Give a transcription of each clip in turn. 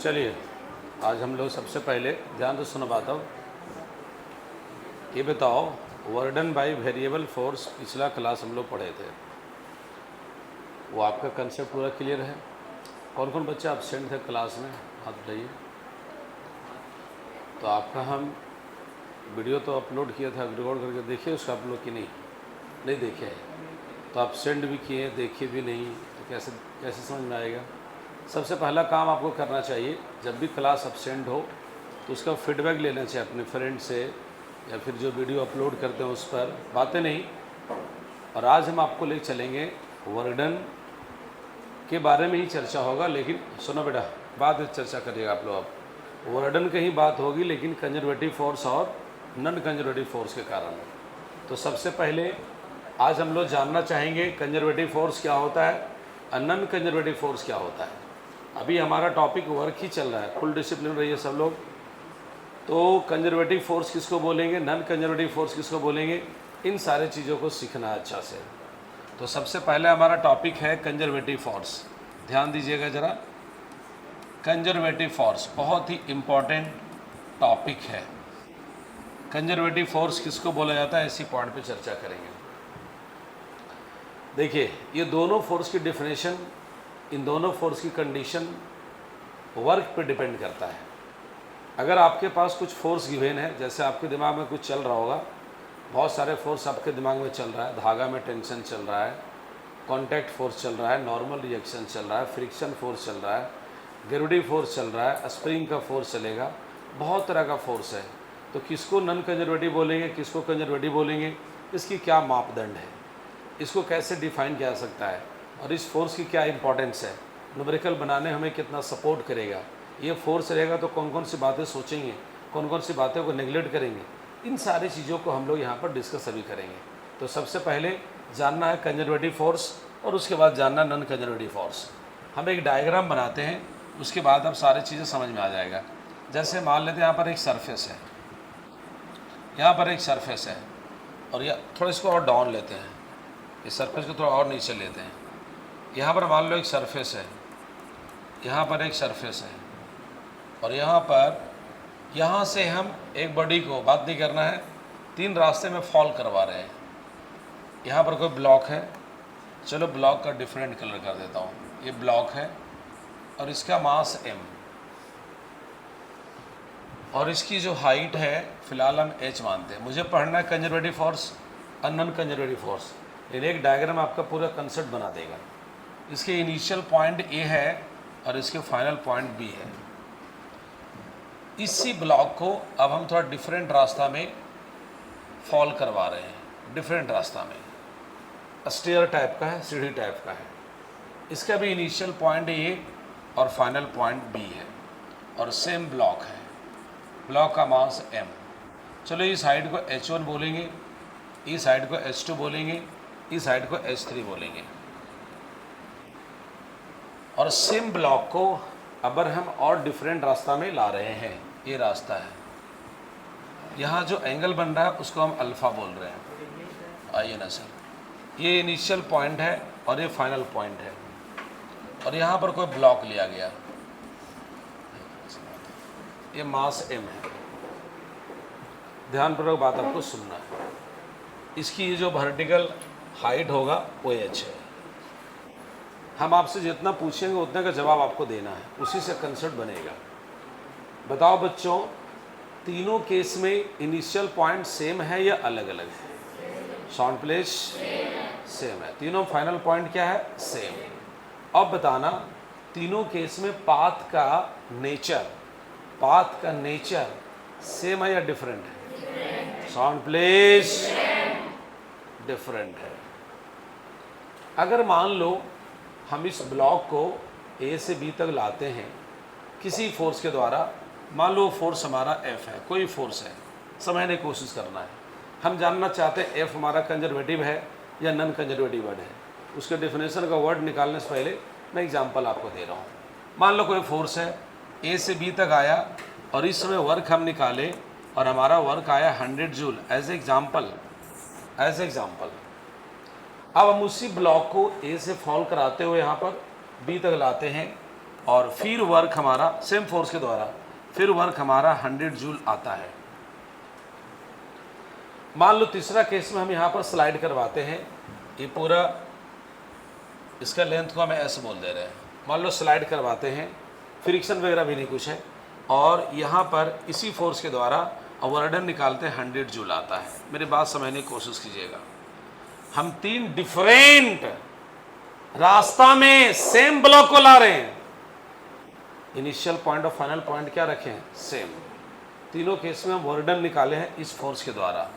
चलिए, आज हम लोग सबसे पहले ध्यान से सुनो बात। अब ये बताओ, वर्डन बाय वेरिएबल फोर्स पिछला क्लास हम लोग पढ़े थे, वो आपका कंसेप्ट पूरा क्लियर है? कौन कौन बच्चे एब्सेंट थे क्लास में, हाथ उठाइए। तो आपका हम वीडियो तो अपलोड किया था, रिकॉर्ड करके देखिए उसका आप लोग कि नहीं देखे हैं? तो आप सेंड भी किए, देखे भी नहीं, तो कैसे कैसे समझ में आएगा? सबसे पहला काम आपको करना चाहिए, जब भी क्लास एब्सेंट हो तो उसका फीडबैक लेना चाहिए अपने फ्रेंड से, या फिर जो वीडियो अपलोड करते हैं उस पर, बातें नहीं। और आज हम आपको ले चलेंगे वर्डन के बारे में ही चर्चा होगा, लेकिन सुनो बेटा, बाद में चर्चा करिएगा आप लोग। अब वर्डन की ही बात होगी, लेकिन कंजर्वेटिव फोर्स और नॉन कंजर्वेटिव फोर्स के कारण। तो सबसे पहले आज हम लोग जानना चाहेंगे कंजर्वेटिव फोर्स क्या होता है और नॉन कंजर्वेटिव फोर्स क्या होता है। अभी हमारा टॉपिक वर्क ही चल रहा है, फुल डिसिप्लिन रहिए सब लोग। तो कंजर्वेटिव फोर्स किसको बोलेंगे, नॉन कंजर्वेटिव फोर्स किसको बोलेंगे, इन सारे चीज़ों को सीखना है अच्छा से। तो सबसे पहले हमारा टॉपिक है कंजर्वेटिव फोर्स। ध्यान दीजिएगा ज़रा, कंजर्वेटिव फोर्स बहुत ही इम्पॉर्टेंट टॉपिक है। कंजर्वेटिव फोर्स किसको बोला जाता है, इसी पॉइंट पे चर्चा करेंगे। देखिए, ये दोनों फोर्स की डेफिनेशन, इन दोनों फोर्स की कंडीशन वर्क पे डिपेंड करता है। अगर आपके पास कुछ फोर्स गिवन है, जैसे आपके दिमाग में कुछ चल रहा होगा, बहुत सारे फोर्स आपके दिमाग में चल रहा है, धागा में टेंशन चल रहा है, कॉन्टैक्ट फोर्स चल रहा है, नॉर्मल रिएक्शन चल रहा है, फ्रिक्शन फोर्स चल रहा है, ग्रेविटी फोर्स चल रहा है, स्प्रिंग का फोर्स चलेगा, बहुत तरह का फोर्स है। तो किसको नॉन कंजर्वेटिव बोलेंगे, किसको कंजर्वेटिव बोलेंगे, इसकी क्या मापदंड है, इसको कैसे डिफाइन किया जा सकता है, और इस फोर्स की क्या इंपॉर्टेंस है, न्यूमेरिकल बनाने हमें कितना सपोर्ट करेगा, ये फोर्स रहेगा तो कौन कौन सी बातें सोचेंगे, कौन कौन सी बातें को नेगलेक्ट करेंगे, इन सारी चीज़ों को हम लोग यहाँ पर डिस्कस अभी करेंगे। तो सबसे पहले जानना है कंजर्वेटिव फोर्स, और उसके बाद जानना नॉन कंजर्वेटिव फोर्स। हम एक डायग्राम बनाते हैं, उसके बाद अब सारी चीज़ें समझ में आ जाएगा। जैसे मान लेते हैं यहाँ पर एक सरफेस है, यहाँ पर एक सरफेस है, और यह थोड़ा इसको और डाउन लेते हैं, इस सरफेस को थोड़ा और नीचे लेते हैं। यहाँ पर मान लो एक सरफेस है, यहाँ पर एक सरफेस है, और यहाँ पर, यहाँ से हम एक बॉडी को, बात नहीं करना है, 3 रास्ते में फॉल करवा रहे हैं। यहाँ पर कोई ब्लॉक है, चलो ब्लॉक का डिफरेंट कलर कर देता हूँ, ये ब्लॉक है और इसका मास m, और इसकी जो हाइट है फिलहाल हम h मानते हैं। मुझे पढ़ना है कंजर्वेटिव फोर्स और नॉन कंजर्वेटिव फोर्स, लेकिन एक डायग्राम आपका पूरा कंसेप्ट बना देगा। इसके इनिशियल पॉइंट A है और इसके फाइनल पॉइंट B है। इसी ब्लॉक को अब हम थोड़ा डिफरेंट रास्ता में फॉल करवा रहे हैं, डिफरेंट रास्ता में, स्टेयर टाइप का है, सीढ़ी टाइप का है। इसका भी इनिशियल पॉइंट A और फाइनल पॉइंट B है, और सेम ब्लॉक है, ब्लॉक का मास m। चलो इस साइड को h1 बोलेंगे, इस साइड को h2 बोलेंगे, इस साइड को h3 बोलेंगे। और सेम ब्लॉक को अगर हम और डिफरेंट रास्ता में ला रहे हैं, ये रास्ता है, यहाँ जो एंगल बन रहा है उसको हम अल्फ़ा बोल रहे हैं। आइए ना सर, ये इनिशियल पॉइंट है और ये फाइनल पॉइंट है, और यहाँ पर कोई ब्लॉक लिया गया, ये मास m है। ध्यानपूर्वक बात आपको सुनना है। इसकी ये जो वर्टिकल हाइट होगा वो h है। हम आपसे जितना पूछेंगे उतने का जवाब आपको देना है, उसी से कंसेप्ट बनेगा। बताओ बच्चों, तीनों केस में इनिशियल पॉइंट सेम है या अलग अलग है? साउंड प्लीज, सेम है। तीनों फाइनल पॉइंट क्या है? सेम। अब बताना, तीनों केस में पाथ का नेचर सेम है या डिफरेंट है? साउंड प्लीज, डिफरेंट है। अगर मान लो हम इस ब्लॉक को A से B तक लाते हैं किसी फोर्स के द्वारा, मान लो फोर्स हमारा F है, कोई फोर्स है, समझने की कोशिश करना है। हम जानना चाहते हैं F हमारा कंजर्वेटिव है या नॉन कंजर्वेटिव वर्ड है। उसके डेफिनेशन का वर्ड निकालने से पहले मैं एग्जांपल आपको दे रहा हूँ। मान लो कोई फोर्स है, A से B तक आया, और इस समय वर्क हम निकाले और हमारा वर्क आया 100 जूल एज एग्जाम्पल। अब हम उसी ब्लॉक को A से फॉल कराते हुए यहाँ पर B तक लाते हैं, और फिर वर्क हमारा सेम फोर्स के द्वारा फिर वर्क हमारा 100 जूल आता है। मान लो तीसरा केस में हम यहाँ पर स्लाइड करवाते हैं, ये पूरा इसका लेंथ को हमें ऐसे बोल दे रहे हैं, मान लो स्लाइड करवाते हैं, फ्रिक्शन वगैरह भी नहीं कुछ है, और यहाँ पर इसी फोर्स के द्वारा वर्डन निकालते हैं 100 जूल आता है। मेरी बात समझने की कोशिश कीजिएगा, हम 3 डिफरेंट रास्ता में सेम ब्लॉक को ला रहे हैं, इनिशियल पॉइंट और फाइनल पॉइंट क्या रखे हैं, सेम। तीनों केस में हम वर्डन निकाले हैं इस फोर्स के द्वारा,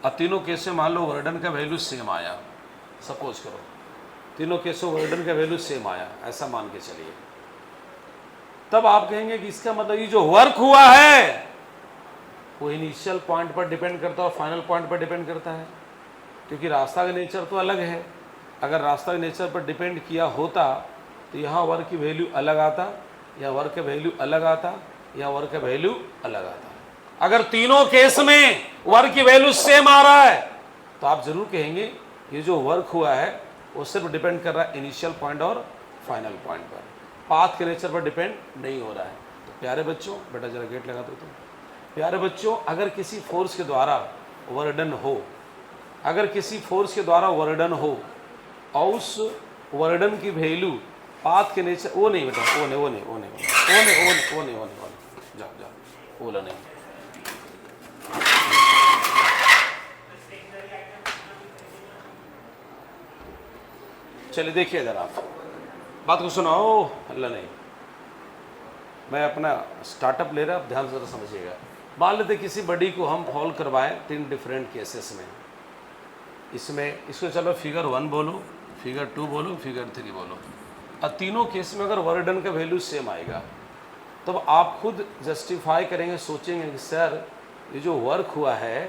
और तीनों केस में मान लो वर्डन का वैल्यू सेम आया, सपोज करो तीनों केस में वर्डन का वैल्यू सेम आया, ऐसा मान के चलिए, तब आप कहेंगे कि इसका मतलब ये जो वर्क हुआ है वो इनिशियल पॉइंट पर डिपेंड करता है और फाइनल पॉइंट पर डिपेंड करता है, क्योंकि रास्ता का नेचर तो अलग है। अगर रास्ता के नेचर पर डिपेंड किया होता तो यहाँ वर्क की वैल्यू अलग आता, या वर्क का वैल्यू अलग आता, या वर्क का वैल्यू अलग आता। अगर तीनों केस में वर्क की वैल्यू सेम आ रहा है तो आप जरूर कहेंगे ये जो वर्क हुआ है वो सिर्फ डिपेंड कर रहा है इनिशियल पॉइंट और फाइनल पॉइंट पर, पाथ के नेचर पर डिपेंड नहीं हो रहा है। तो प्यारे बच्चों, बेटा जरा गेट लगा दो तो। प्यारे बच्चों, अगर किसी फोर्स के द्वारा वर्डन हो, अगर किसी फोर्स के द्वारा वर्डन हो और उस वर्डन की वैल्यू पाथ के नेचर, वो नहीं बेटा, वो नहीं, वो नहीं, वो नहीं, वो नहीं, वो नहीं, वो नहीं, वो नहीं, जाओ जाओ, बोला नहीं। चलिए देखिए जरा, आप बात को सुनाओ, अल्लाह नहीं, मैं अपना स्टार्टअप ले रहा, आप ध्यान से समझिएगा। मान लेते किसी बॉडी को हम फॉल करवाएं 3 डिफरेंट केसेस में, इसमें इसको चलो फिगर 1 बोलो, फिगर 2 बोलो, फिगर 3 बोलो, और तीनों केस में अगर वर्डन का वैल्यू सेम आएगा तब तो आप खुद जस्टिफाई करेंगे, सोचेंगे कि सर ये जो वर्क हुआ है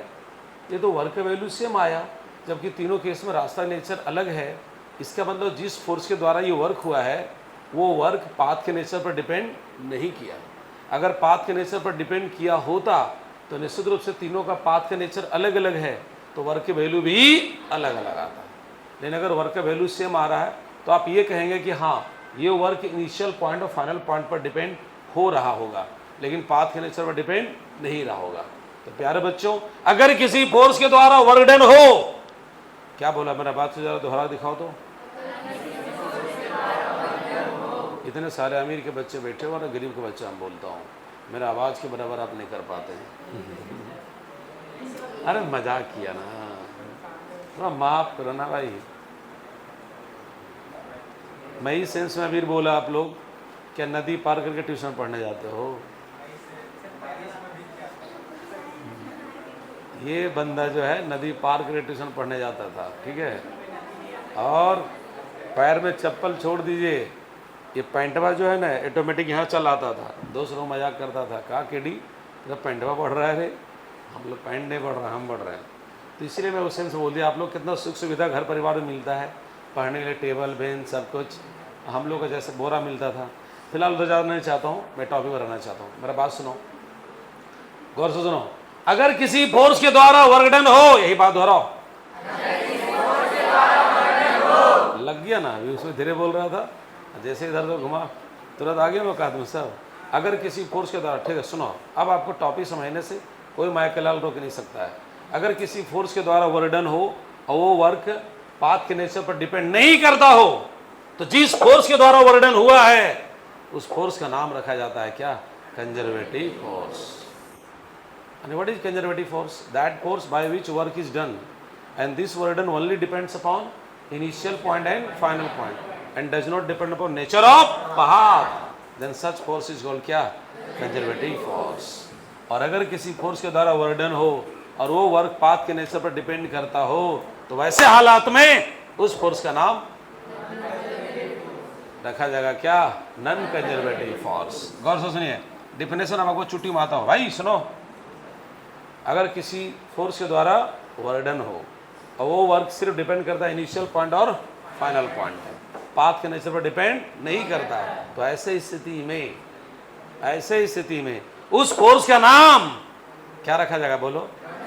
ये तो वर्क का वैल्यू सेम आया, जबकि तीनों केस में रास्ता नेचर अलग है। इसका मतलब जिस फोर्स के द्वारा ये वर्क हुआ है वो वर्क पाथ के नेचर पर डिपेंड नहीं किया। अगर पाथ के नेचर पर डिपेंड किया होता तो निश्चित रूप से तीनों का पाथ का नेचर अलग अलग है तो वर्क की वैल्यू भी अलग अलग आता है। लेकिन अगर वर्क का वैल्यू सेम आ रहा है तो आप ये कहेंगे कि हाँ ये वर्क इनिशियल पॉइंट और फाइनल पॉइंट पर डिपेंड हो रहा होगा, लेकिन पाथ के नेचर पर डिपेंड नहीं रहा होगा। तो प्यारे बच्चों, अगर किसी फोर्स के द्वारा वर्डन हो, क्या बोला, मेरा बात से जरा दोहरा दिखाओ तो। इतने सारे अमीर के बच्चे बैठे हुए और गरीब के बच्चे हम बोलता हूँ, मेरा आवाज़ के बराबर आप नहीं कर पाते हैं। अरे मजाक किया ना, थोड़ा माफ करो ना भाई। मैं ही सेंस में अमीर बोला, आप लोग क्या नदी पार करके ट्यूशन पढ़ने जाते हो? ये बंदा जो है नदी पार करके ट्यूशन पढ़ने जाता था, ठीक है, और पैर में चप्पल छोड़ दीजिए, ये पैंटवा जो है ना ऑटोमेटिक यहाँ चल आता था। दोस्त लोग मजाक करता था, कहा केडी जब पैंटवा पढ़ रहा है रे, हम लोग पैंट नहीं पढ़ रहे, हम पढ़ रहे हैं। तो इसलिए मैं उस सेंस बोल दिया, आप लोग कितना सुख सुविधा घर परिवार में मिलता है, पढ़ने के लिए टेबल बेंच सब कुछ, हम लोग को जैसे बोरा मिलता था। फिलहाल तो ज़्यादा नहीं चाहता हूँ, मैं टॉपिक में रहना चाहता हूँ। मेरा बात सुनो, गौर से सुनो। अगर किसी फोर्स के द्वारा वर्क डन हो, यही बात दोहराओ, लग गया ना, अभी उसमें धीरे बोल रहा था, जैसे इधर उधर घुमा तुरंत आ गया वो आदमी सब। अगर किसी फोर्स के द्वारा, ठीक है सुनो, अब आपको टॉपिक समझने से कोई माइकलाल रोक नहीं सकता है। अगर किसी फोर्स के द्वारा वर्क डन हो और वो वर्क पाथ के नेचर पर डिपेंड नहीं करता हो, तो जिस फोर्स के द्वारा वर्क डन हुआ है उस फोर्स का नाम रखा जाता है क्या, conservative force. And what is conservative force? That force by which work is done, and this work done only depends upon initial point and final point, and does not depend upon nature of path. Then such force is called क्या, conservative force. और अगर किसी force के द्वारा work done हो और वो work path के नेचर पर डिपेंड करता हो, तो वैसे हालात में उस फोर्स का नाम रखा जाएगा क्या, नॉन कंजर्वेटिव फोर्स। गौर से सुनिए, डिफिनेशन आपको छुट्टी मारता हूँ भाई, सुनो। अगर किसी फोर्स के द्वारा वर्क डन हो और वो वर्क सिर्फ डिपेंड करता है इनिशियल पॉइंट और फाइनल पॉइंट है, पाथ के नेचर पर डिपेंड नहीं करता है, तो ऐसे स्थिति में उस फोर्स का नाम क्या रखा जाएगा, बोलो,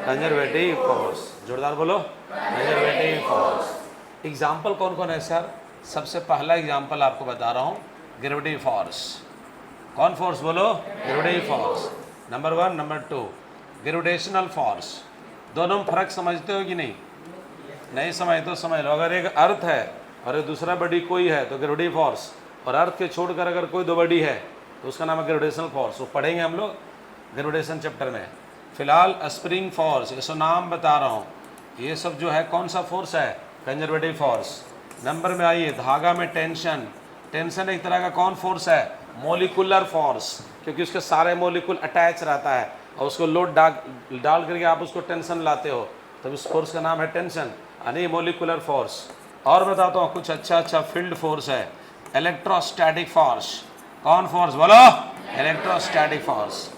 कंजर्वेटिव फोर्स। जोरदार बोलो, कंजर्वेटिव फोर्स। एग्जाम्पल कौन कौन है सर? सबसे पहला एग्जाम्पल आपको बता रहा हूँ, ग्रेविटी फोर्स। कौन फोर्स बोलो? Gravity force. Number 1, number 2 gravitational force. दोनों में फर्क समझते हो कि नहीं? नहीं समझ तो समझ लो। अगर एक अर्थ है और एक दूसरा बॉडी कोई है तो ग्रेविटी फोर्स, और अर्थ के छोड़कर अगर कोई दो बॉडी है तो उसका नाम है ग्रेविटेशनल फोर्स। वो पढ़ेंगे हम लोग ग्रेविटेशन चैप्टर में। फिलहाल स्प्रिंग फोर्स, ये सब नाम बता रहा हूँ। ये सब जो है कौन सा फोर्स है? Conservative force. नंबर में आइए, धागा में टेंशन। टेंशन एक तरह का कौन फोर्स है? मोलिकुलर फोर्स, क्योंकि उसके सारे मोलिकुल अटैच रहता है और उसको लोड डाल करके आप उसको टेंशन लाते हो, तो इस फोर्स का नाम है टेंशन, यानी मोलिकुलर फोर्स। और बताता हूँ कुछ अच्छा फील्ड फोर्स है, इलेक्ट्रोस्टैटिक फोर्स। कौन फोर्स बोलो? Electrostatic force.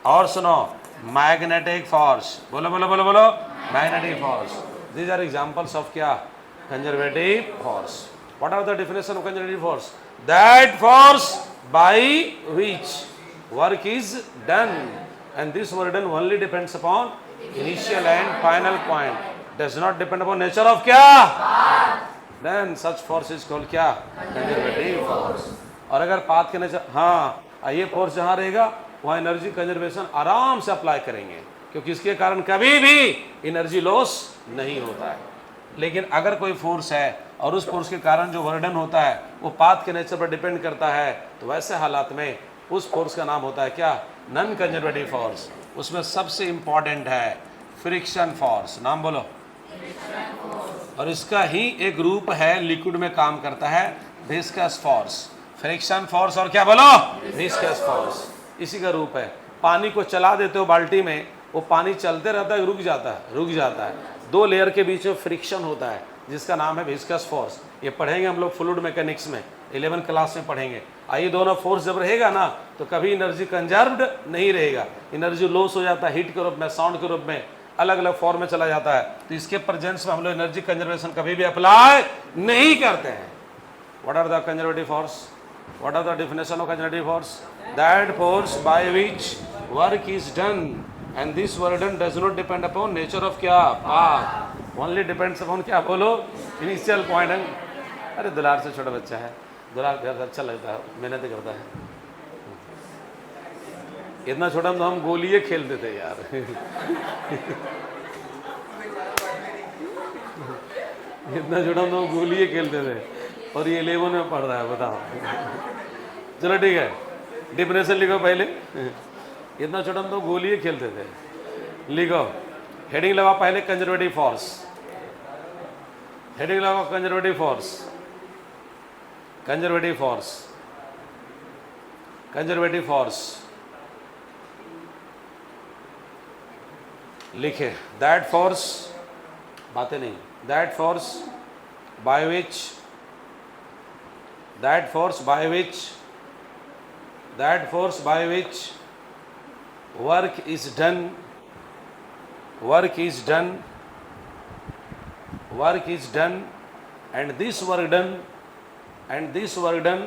और सुनो, मैग्नेटिक फोर्स। बोलो बोलो बोलो बोलो, magnetic force. These are examples of क्या? Conservative force. What are the definition of conservative force? That force by which work is done, and this word done only depends upon initial and final point, does not depend upon nature of क्या? Then such force is called क्या? Conservative force। और अगर path के nature, हाँ ये force जहाँ रहेगा वहाँ एनर्जी कंजर्वेशन आराम से अप्लाई करेंगे, क्योंकि इसके कारण कभी भी एनर्जी लॉस नहीं होता है। लेकिन अगर कोई फोर्स है और उस फोर्स के कारण जो वर्डन होता है वो पाथ के नेचर पर डिपेंड करता है, तो वैसे हालात में उस फोर्स का नाम होता है क्या? Non conservative force. उसमें सबसे इंपॉर्टेंट है फ्रिक्शन फोर्स। नाम बोलो। और इसका ही एक रूप है, लिक्विड में काम करता है, विस्कस फोर्स। फ्रिक्शन फोर्स और क्या बोलो? Viscous force. इसी का रूप है। पानी को चला देते हो बाल्टी में, वो पानी चलते रहता है, रुक जाता है, रुक जाता है। दो लेयर के बीच में फ्रिक्शन होता है जिसका नाम है विस्कस फोर्स। ये पढ़ेंगे हम लोग फ्लूइड मैकेनिक्स में, 11 क्लास में पढ़ेंगे। आइए, दोनों फोर्स जब रहेगा ना तो कभी एनर्जी कंजर्व्ड नहीं रहेगा, एनर्जी लॉस हो जाता है, हीट के रूप में, साउंड के रूप में, अलग अलग फॉर्म में चला जाता है। तो इसके प्रेजेंस में हम लोग एनर्जी कंजर्वेशन कभी भी अप्लाई नहीं करते हैं। What are the conservative force? What are the definition of conservative force? That force by which work is done and this work done does not depend upon nature of क्या? path, only depends upon क्या? बोलो, initial point। अरे दुलार से छोटा बच्चा है, दुलार घर अच्छा लगता है, मेहनत करता है। इतना छोटा तो हम गोलियां खेलते थे यार। इतना छोटा तो हम गोलियां खेलते थे और ये 11 में पढ़ रहा है, बताओ। चलो ठीक है, डिफिनेशन लिखो पहले। इतना छोटा हम तो गोली खेलते थे। लिखो, हेडिंग लगा पहले कंजर्वेटिव फोर्स। हेडिंग लगा conservative force, conservative force, conservative force. लिखे, दैट फोर्स, बातें नहीं, that force by which, that force by which, that force by which work is done, work is done, work is done, and this work done, and this work done,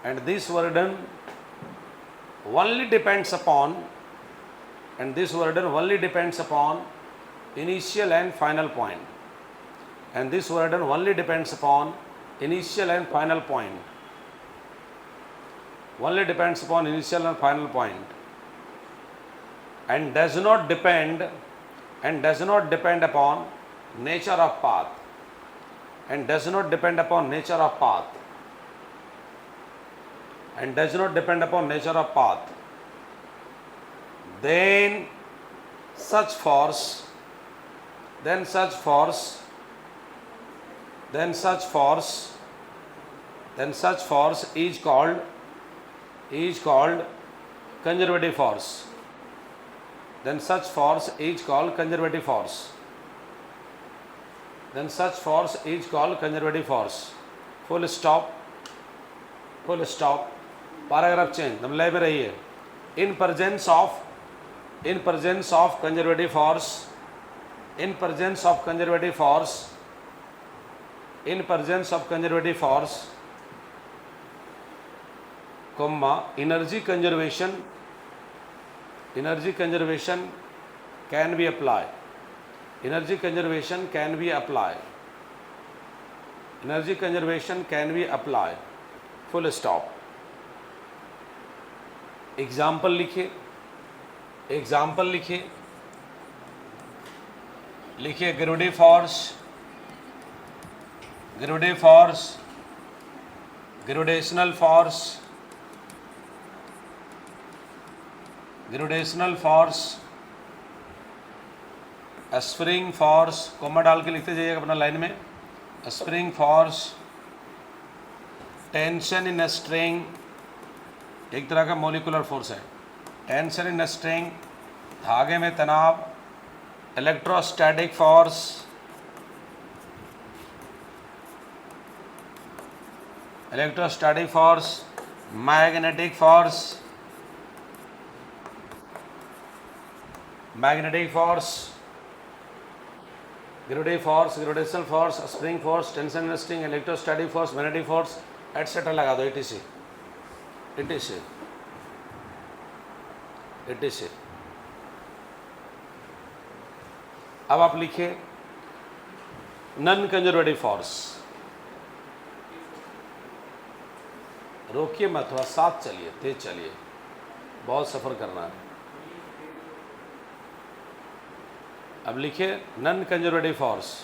and this work done only depends upon, and this work done only depends upon initial and final point, and this work done only depends upon initial and final point, only depends upon initial and final point, and does not depend, and does not depend upon nature of path, and does not depend upon nature of path, and does not depend upon nature of path, then such force, then such force, then such force, then such force is called conservative force. Then such force is called conservative force. Then such force is called conservative force. Full stop. Full stop. Paragraph change. हम ले में रहिए. In presence of conservative force, in presence of conservative force, in presence of conservative force, comma, energy conservation can be applied. Energy conservation can be applied. Energy conservation can be applied. Full stop. Example लिखिए, example लिखिए, लिखिए gravity force, gravity force, gravitational force, gravitational force, spring force, comma डाल के लिखते जाइएगा अपना line में, spring force, tension in string, एक तरह का मोलिकुलर फोर्स है, टेंशन इन स्ट्रिंग, धागे में तनाव, electrostatic force, electrostatic force, magnetic force, magnetic force, gravity force, gravitational force, spring force, tension in string, electrostatic force, magnetic force, etcetera लगा दो, etc etc etc। अब आप लिखिए नॉन कंजर्वेटिव फोर्स, रोकिए मत, थोड़ा साथ चलिए, तेज चलिए, बहुत सफर करना है। अब लिखिए non conservative force,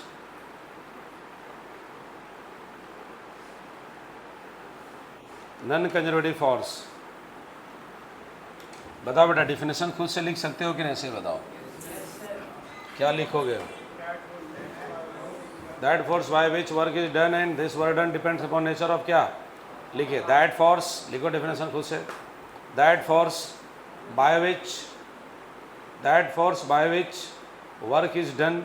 non conservative force. बताओ बेटा, डिफिनेशन खुद से लिख सकते हो कि नहीं, से बताओ क्या लिखोगे। That force by which work is done and this work done depends upon nature of, क्या लिखिए, दैट फोर्स, लिखो डिफिनेशन खुद से, that force by which, that force by which work is done,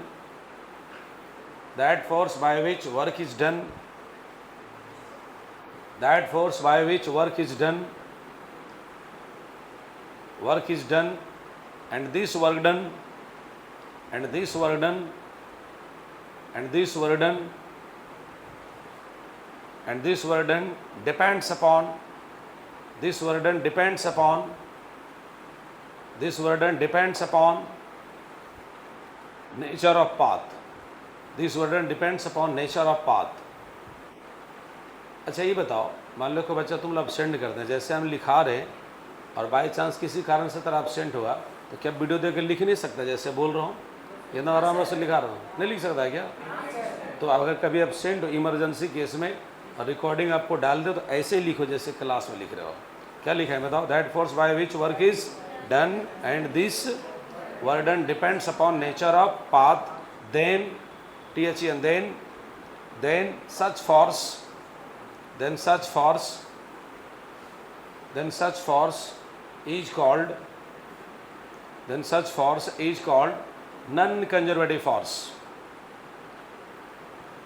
that force by which work is done, that force by which work is done, work is done and this work done and this work done and this work done and this work done depends upon, this work done depends upon, this work done depends upon nature of path, this work done depends upon nature of path। अच्छा ये बताओ, मान लो कोई बच्चा तुम लोग absent करते हैं, जैसे हम लिखा रहे हैं और बाई चांस किसी कारण से तेरा एब्सेंट हुआ, तो क्या वीडियो देख के लिख नहीं सकता, जैसे बोल रहा हूँ ये ना आराम से लिखा रहा हूँ, नहीं लिख सकता है क्या। तो अगर कभी एब्सेंट हो इमरजेंसी केस में और रिकॉर्डिंग आपको डाल दे, तो ऐसे ही लिखो जैसे क्लास में लिख रहे हो। क्या लिखा है बताओ, that force by which work is done and this work done depends upon nature of path, then THE and then such force, then such force is called, then such force is called non-conservative force,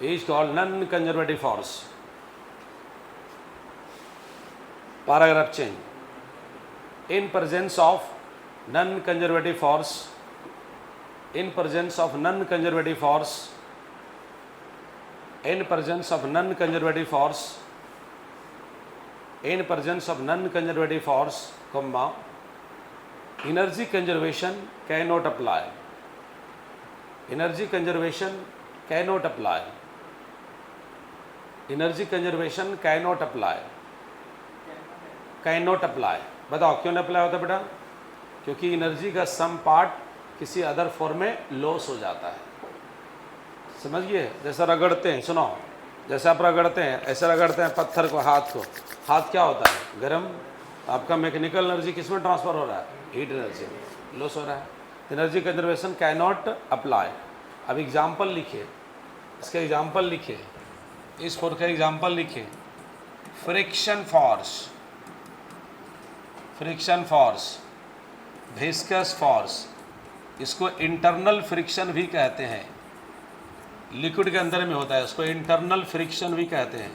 is called non-conservative force। Paragraph change, in presence of non-conservative force, in presence of non-conservative force, in presence of non-conservative force, in presence of non-conservative force, comma, energy conservation cannot apply, energy conservation cannot apply, energy conservation cannot apply, cannot apply। बताओ क्यों नहीं apply होता बेटा, क्योंकि energy का some part किसी other form में loss हो जाता है, समझिए। जैसा रगड़ते हैं, सुनो, जैसे आप रगड़ते हैं, ऐसे रगड़ते हैं पत्थर को, हाथ को, हाथ क्या होता है गर्म, आपका मैकेनिकल एनर्जी किस में ट्रांसफर हो रहा है, हीट एनर्जी में लॉस हो रहा है। Energy conservation can not apply. अब एग्जाम्पल लिखिए, इसका एग्जाम्पल लिखिए, इस फोर्स का एग्जाम्पल लिखिए, friction force, friction force, viscous force, इसको इंटरनल फ्रिक्शन भी कहते हैं, लिक्विड के अंदर में होता है, उसको इंटरनल फ्रिक्शन भी कहते हैं।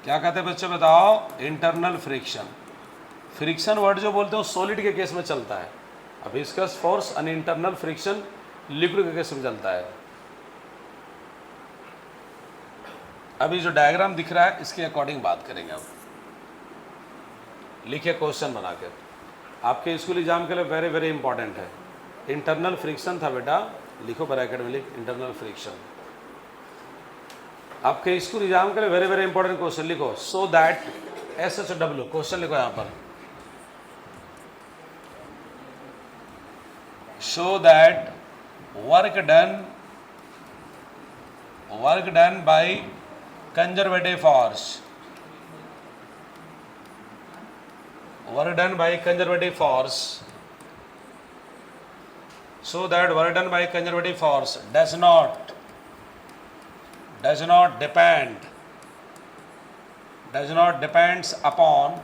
क्या कहते हैं बच्चे बताओ, इंटरनल फ्रिक्शन। फ्रिक्शन वर्ड जो बोलते हैं सॉलिड के केस में चलता है, अब विस्कस फोर्स और इंटरनल फ्रिक्शन लिक्विड के केस में चलता है। अभी जो डायग्राम दिख रहा है इसके अकॉर्डिंग बात करेंगे। अब लिखिए क्वेश्चन बना के, आपके स्कूल एग्जाम के लिए वेरी वेरी इंपॉर्टेंट है। इंटरनल फ्रिक्शन था बेटा, लिखो ब्रैकेट में लिख इंटरनल फ्रिक्शन। आपके स्कूल एग्जाम के लिए वेरी वेरी इंपॉर्टेंट क्वेश्चन लिखो, सो दैट SHW, क्वेश्चन लिखो यहाँ पर, show that work done by conservative force, work done by conservative force, so that work done by conservative force does not depends upon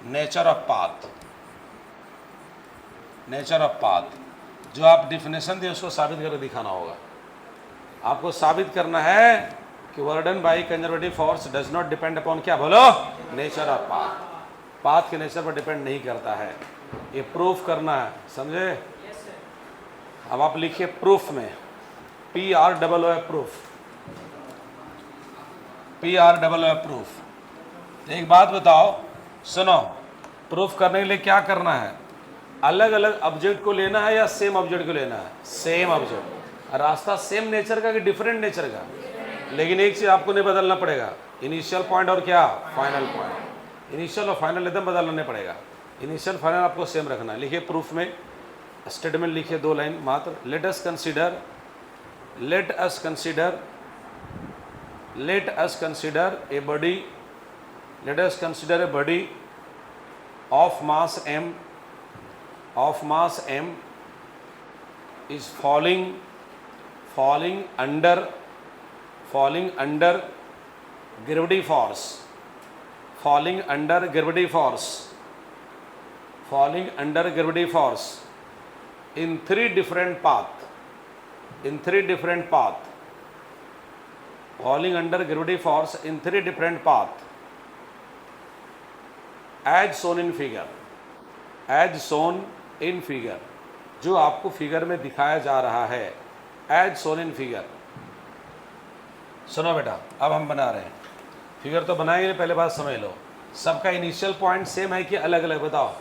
nature of path. जो आप definition दिए उसको साबित करके दिखाना होगा। आपको साबित करना है कि work done by conservative force does not depend upon, क्या बोलो, नेचर ऑफ पाथ। पाथ के नेचर पर डिपेंड नहीं करता है, ये प्रूफ करना है, समझे? अब आप लिखिए प्रूफ में, PROO प्रूफ, PROO प्रूफ। एक बात बताओ, सुनो, प्रूफ करने के लिए क्या करना है? अलग अलग ऑब्जेक्ट को लेना है या सेम ऑब्जेक्ट को लेना है? Same object. रास्ता सेम नेचर का कि डिफरेंट नेचर का? लेकिन एक चीज आपको नहीं बदलना पड़ेगा, इनिशियल पॉइंट और क्या, फाइनल पॉइंट। इनिशियल और फाइनल एकदम बदलना पड़ेगा, इनिशियल फाइनल आपको सेम रखना है। लिखिए प्रूफ में स्टेटमेंट लिखिए 2 लाइन मात्र। Let us consider a body of mass m is falling under gravity force, in three different path, falling under gravity force in 3 different path, as shown in figure, जो आपको figure में दिखाया जा रहा है, as shown in figure। सुनो बेटा, अब हम बना रहे हैं फिगर, तो बनाएंगे, पहले बात समझ लो। सबका इनिशियल पॉइंट सेम है कि अलग अलग, बताओ,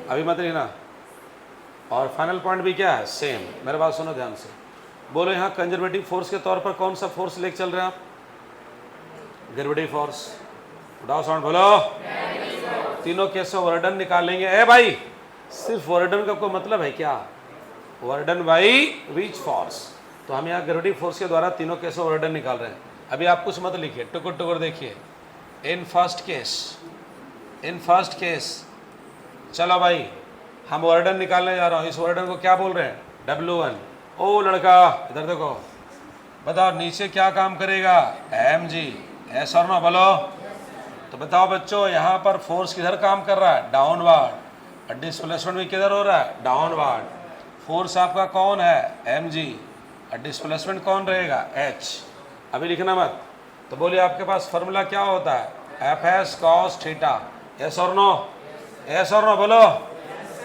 अभी मत लिखना। और फाइनल पॉइंट भी क्या है, सेम। मेरे बात सुनो ध्यान से, बोलो यहाँ कंजर्वेटिव फोर्स के तौर पर कौन सा फोर्स लेके चल रहे हैं आप? Gravity force. उठाओ साउंड, बोलो। तीनों केसों वर्डन निकालेंगे। ए भाई, सिर्फ वर्डन का कोई मतलब है क्या? वर्डन बाई विच फोर्स। तो हम यहाँ ग्रेविटी फोर्स के द्वारा तीनों केसों वर्डन निकाल रहे हैं। अभी आप कुछ मत लिखिए, टुकुर देखिए। इन फर्स्ट केस, चलो भाई, हम वर्डन निकालने जा रहा हूँ। इस वर्डन को क्या बोल रहे हैं? W1। ओ लड़का, इधर देखो, बताओ नीचे क्या काम करेगा? mg। एस और नो बोलो। तो बताओ बच्चों, यहाँ पर फोर्स किधर काम कर रहा है? डाउनवर्ड। और डिस्प्लेसमेंट भी किधर हो रहा है? डाउनवर्ड। फोर्स आपका कौन है? mg। और डिस्प्लेसमेंट कौन रहेगा? h। अभी लिखना मत। तो बोलिए आपके पास फॉर्मूला क्या होता है? Fs cos theta. एस और नो बोलो।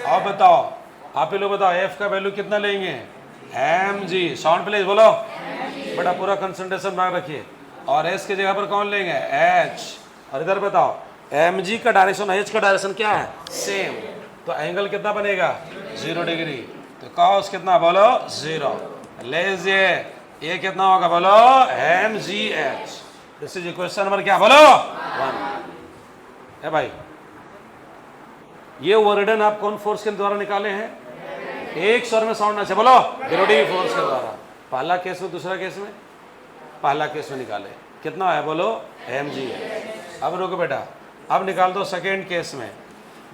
आप बताओ, आप ही लोग बताओ, f का वैल्यू कितना लेंगे? mg। साउंड प्लीज बोलो। बड़ा पूरा कंसंट्रेशन मार्क रखिए। और s की जगह पर कौन लेंगे? h। और इधर बताओ, mg का डायरेक्शन h का डायरेक्शन क्या है? सेम। तो एंगल कितना बनेगा? 0 डिग्री। तो cos कितना बोलो? 0। लीजिए, ये कितना होगा बोलो? mgh। This is question number क्या बोलो? 1। है भाई, ये वर्डन आप कौन फोर्स के द्वारा निकाले हैं? एक स्वर में साउंड ना बोलो, ग्रेविटी फोर्स के द्वारा। पहला केस में, दूसरा केस में? पहला केस में निकाले। कितना है बोलो? mg है। अब रुको बेटा, अब निकाल दो सेकेंड केस में।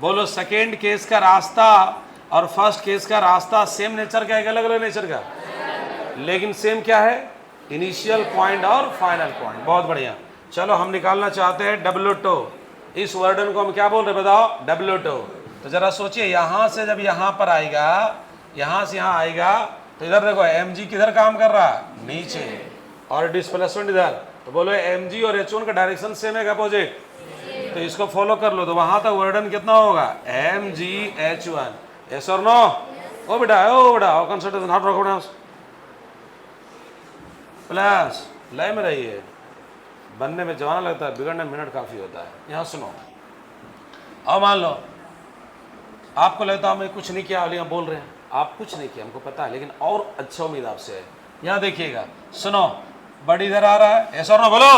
बोलो, सेकेंड केस का रास्ता और फर्स्ट केस का रास्ता सेम नेचर का है कि अलग अलग नेचर का? लेकिन सेम क्या है? इनिशियल पॉइंट और फाइनल पॉइंट। बहुत बढ़िया। चलो, हम निकालना चाहते हैं W2। इस वर्डन को हम क्या बोल रहे हैं बताओ? W2। तो जरा सोचिए, यहाँ से जब यहाँ पर आएगा, यहाँ से यहाँ आएगा, तो इधर देखो mg किधर काम कर रहा है? नीचे। और डिस्प्लेसमेंट इधर। तो बोलो mg और h1 का डायरेक्शन सेम है अपोजिट, तो इसको फॉलो कर लो। तो वहां तक वर्डन कितना होगा? mgh1। यस और नो? ओ बेटा, कंसंट्रेशन हाथ रखो ना, प्लस लय में रहिए। बनने में जवाना लगता है, बिगड़ने में मिनट काफी होता है। यहाँ सुनो, अब मान लो आपको लगता है मैं कुछ नहीं किया, लेकिन बोल रहे हैं आप कुछ नहीं किया, हमको पता है, लेकिन और अच्छा उम्मीद आपसे है। यहाँ देखिएगा, सुनो, बड़ी इधर आ रहा है, ऐसा ना बोलो।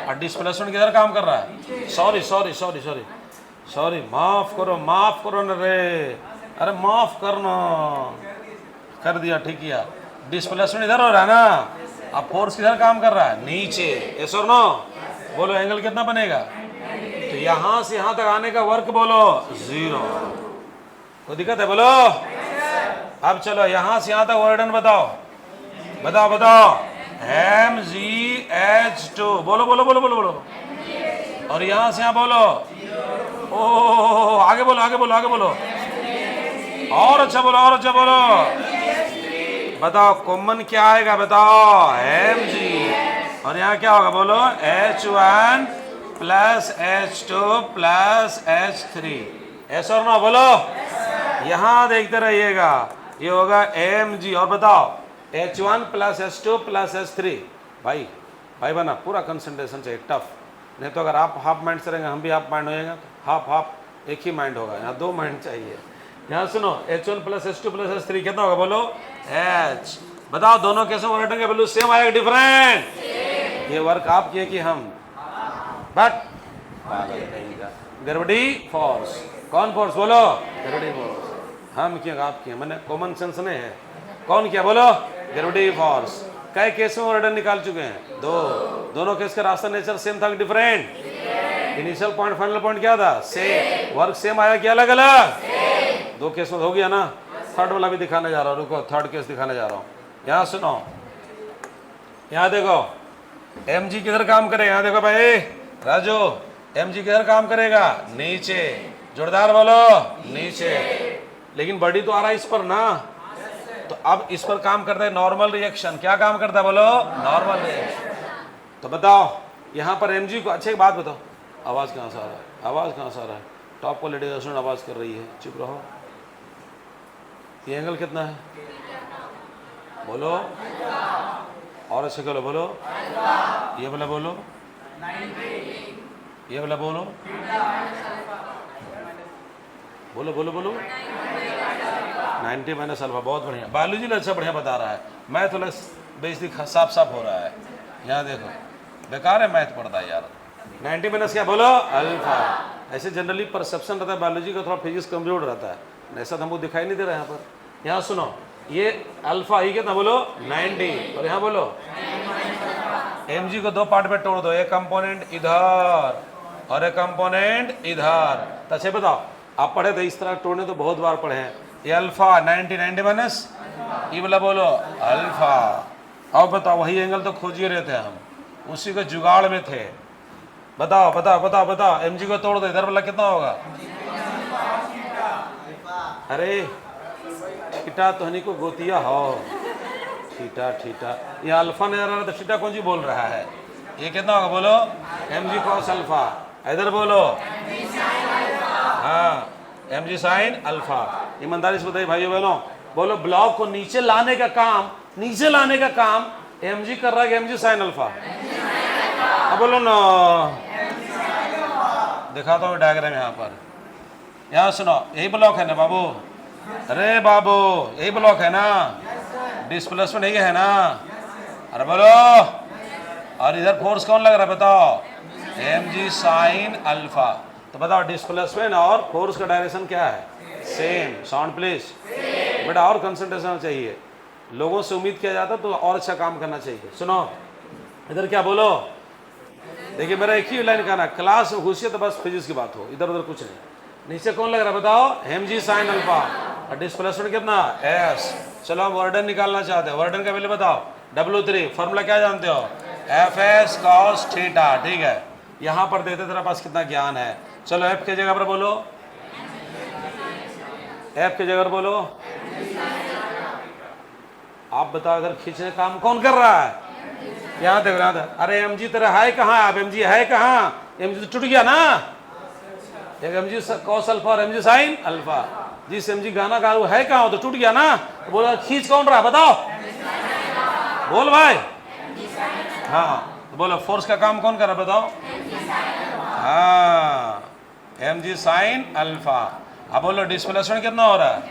और डिस्प्लेसमेंट किधर काम कर रहा है? Sorry sorry sorry sorry sorry, माफ करो न रे, अरे माफ करना, कर दिया, ठीक किया। डिस्प्लेसमेंट इधर हो रहा है ना, अब फोर्स किधर काम कर रहा है? नीचे। यस और नो? बोलो एंगल कितना बनेगा? तो यहां से यहां तक आने का वर्क बोलो 0। कोई दिक्कत है? बोलो। अब चलो यहां से यहां तक वर्डन बताओ, बताओ बताओ। MgH2, बोलो बोलो बोलो बोलो बोलो। और यहां से यहां बोलो, ओ आगे बोलो आगे बोलो आगे बोलो, और अच्छा बोलो और अच्छा बोलो। बताओ कॉमन क्या आएगा? बताओ Mg, और यहाँ क्या होगा? बोलो H1 plus H2 plus H3। ऐसा और ना? बोलो। यहाँ देखते रहिएगा, ये होगा Mg। और बताओ H1 plus H2 plus H3। भाई भाई बना, पूरा कंसंट्रेशन चाहिए, टफ। नहीं तो अगर आप हाफ माइंड से रहेंगे, हम भी हाफ माइंड हो जाएंगे, तो हाफ हाफ एक ही माइंड होगा। यहाँ 2 माइंड चाहिए। यहाँ सुनो, H1 plus H2 plus H3 कितना होगा? बोलो H। बताओ दोनों कैसे वर्क करेंगे? बोलो सेम आएगा डिफरेंट? ये वर्क आप किए कि हम? But gravity force. कौन फोर्स? बोलो ग्रेविटी फोर्स। हम किए आप किए, मैंने कॉमन सेंस नहीं है। कौन किया? बोलो ग्रेविटी फोर्स। कई केस में वर्डन निकाल चुके हैं? 2। दोनों केस का रास्ता नेचर सेम था कि different? Initial point final point क्या था? सेम। वर्क सेम आया कि अलग अलग? 2 केस में हो गया ना। थर्ड वाला भी दिखाने जा रहा हूँ, रुको, थर्ड केस दिखाने जा रहा हूँ। यहाँ सुनो, यहाँ देखो Mg किधर काम करेगा? यहाँ देखो भाई राजू, Mg किधर काम करेगा? नीचे। जोरदार बोलो, नीचे। लेकिन बॉडी तो आ रहा है इस पर ना, तो अब इस पर काम करता है नॉर्मल रिएक्शन। क्या काम करता है? बोलो नॉर्मल रिएक्शन। तो बताओ यहाँ पर Mg को, अच्छा एक बात बताओ, आवाज़ कहाँ से आ रहा है? आवाज़ कहाँ से आ रहा है? टॉप क्वालिटी रेस्टोरेंट आवाज़ कर रही है, चुप रहो। ये एंगल कितना है? बोलो और अच्छे करो, बोलो। ये वाला बोलो, ये वाला बोलो, बोलो बोलो बोलो। 90 माइनस अल्फा, बहुत बढ़िया। बायोलॉजी अच्छा बढ़िया बता रहा है, मैथ वाला बेसिक साफ साफ हो रहा है। यहाँ देखो, बेकार है मैथ पढ़ता है यार। 90 माइनस क्या? बोलो अल्फा। ऐसे जनरली परसेप्शन रहता है बायोलॉजी का, थोड़ा फिजिक्स कमजोर रहता है, ऐसा तो हमको दिखाई नहीं दे रहा है यहाँ पर। यहाँ सुनो, ये अल्फा ही कितना? बोलो 90। और यहाँ बोलो Mg को 2 पार्ट में तोड़ दो, एक कंपोनेंट इधर और एक कंपोनेंट इधर। तो अच्छे बताओ, आप पढ़े थे इस तरह तोड़ने, तो बहुत बार पढ़े हैं। ये अल्फा 90 माइनस, ये वाला बोलो अल्फा। अब बताओ, वही एंगल तो खोज ही रहे थे हम, उसी के जुगाड़ में थे। बताओ बताओ बताओ बताओ, Mg को तोड़ दो, इधर वाला कितना होगा? अरे थीटा तो हनी को गोतिया हो, थीटा थीटा। ये अल्फा नहीं आ रहा तो थीटा कौन सी बोल रहा है? ये कितना होगा? बोलो Mg cos अल्फा। इधर बोलो हाँ, Mg sin अल्फा। ईमानदारी से बताइए भाइयों बहनों, बोलो ब्लॉक को नीचे लाने का काम, नीचे लाने का काम Mg कर रहा है कि Mg sin अल्फा? अब बोलो ना, दिखाता हूँ डायग्राम यहाँ पर। यहाँ सुनो, यही ब्लॉक है ना बाबू? अरे बाबू यही ब्लॉक है ना? डिस्प्लेसमेंट यही है ना? अरे बोलो। और इधर फोर्स कौन लग रहा है? बताओ Mg sin अल्फा। तो बताओ डिस्प्लेसमेंट और फोर्स का डायरेक्शन क्या है? सेम। Sound please. बेटा और कंसंट्रेशन चाहिए, लोगों से उम्मीद किया जाता तो और अच्छा काम करना चाहिए। सुनो इधर क्या बोलो, देखिए मेरा एक ही लाइन कहना, क्लास में घुसिए तो बस फिजिक्स की बात हो, इधर उधर कुछ नहीं। नीचे कौन लग रहा है? बताओ Mg sin अल्फा। और डिस्प्लेसमेंट कितना? S। चलो हम वर्डन निकालना चाहते हैं, वर्डन का वैल्यू बताओ। W3 फॉर्मूला क्या जानते हो? Fs cos theta. ठीक है, यहाँ पर देते तेरे पास कितना ज्ञान है। चलो F की जगह पर बोलो, F की जगह पर बोलो। आप बताओ अगर खींचने का काम कौन कर रहा है? यहाँ देखो, यहाँ देखो। अरे Mg तेरा है कहाँ? आप Mg है कहाँ? Mg तो टूट गया ना, एक Mg cos अल्फा और Mg sin अल्फा। जिस Mg गाना गा वो है कहाँ? तो टूट गया ना। तो बोला खींच कौन रहा? बताओ, बोल भाई। हाँ तो बोलो फोर्स का काम कौन कर रहा? बताओ। हाँ Mg sin अल्फा। अब बोलो डिस्प्लेसमेंट कितना हो रहा है?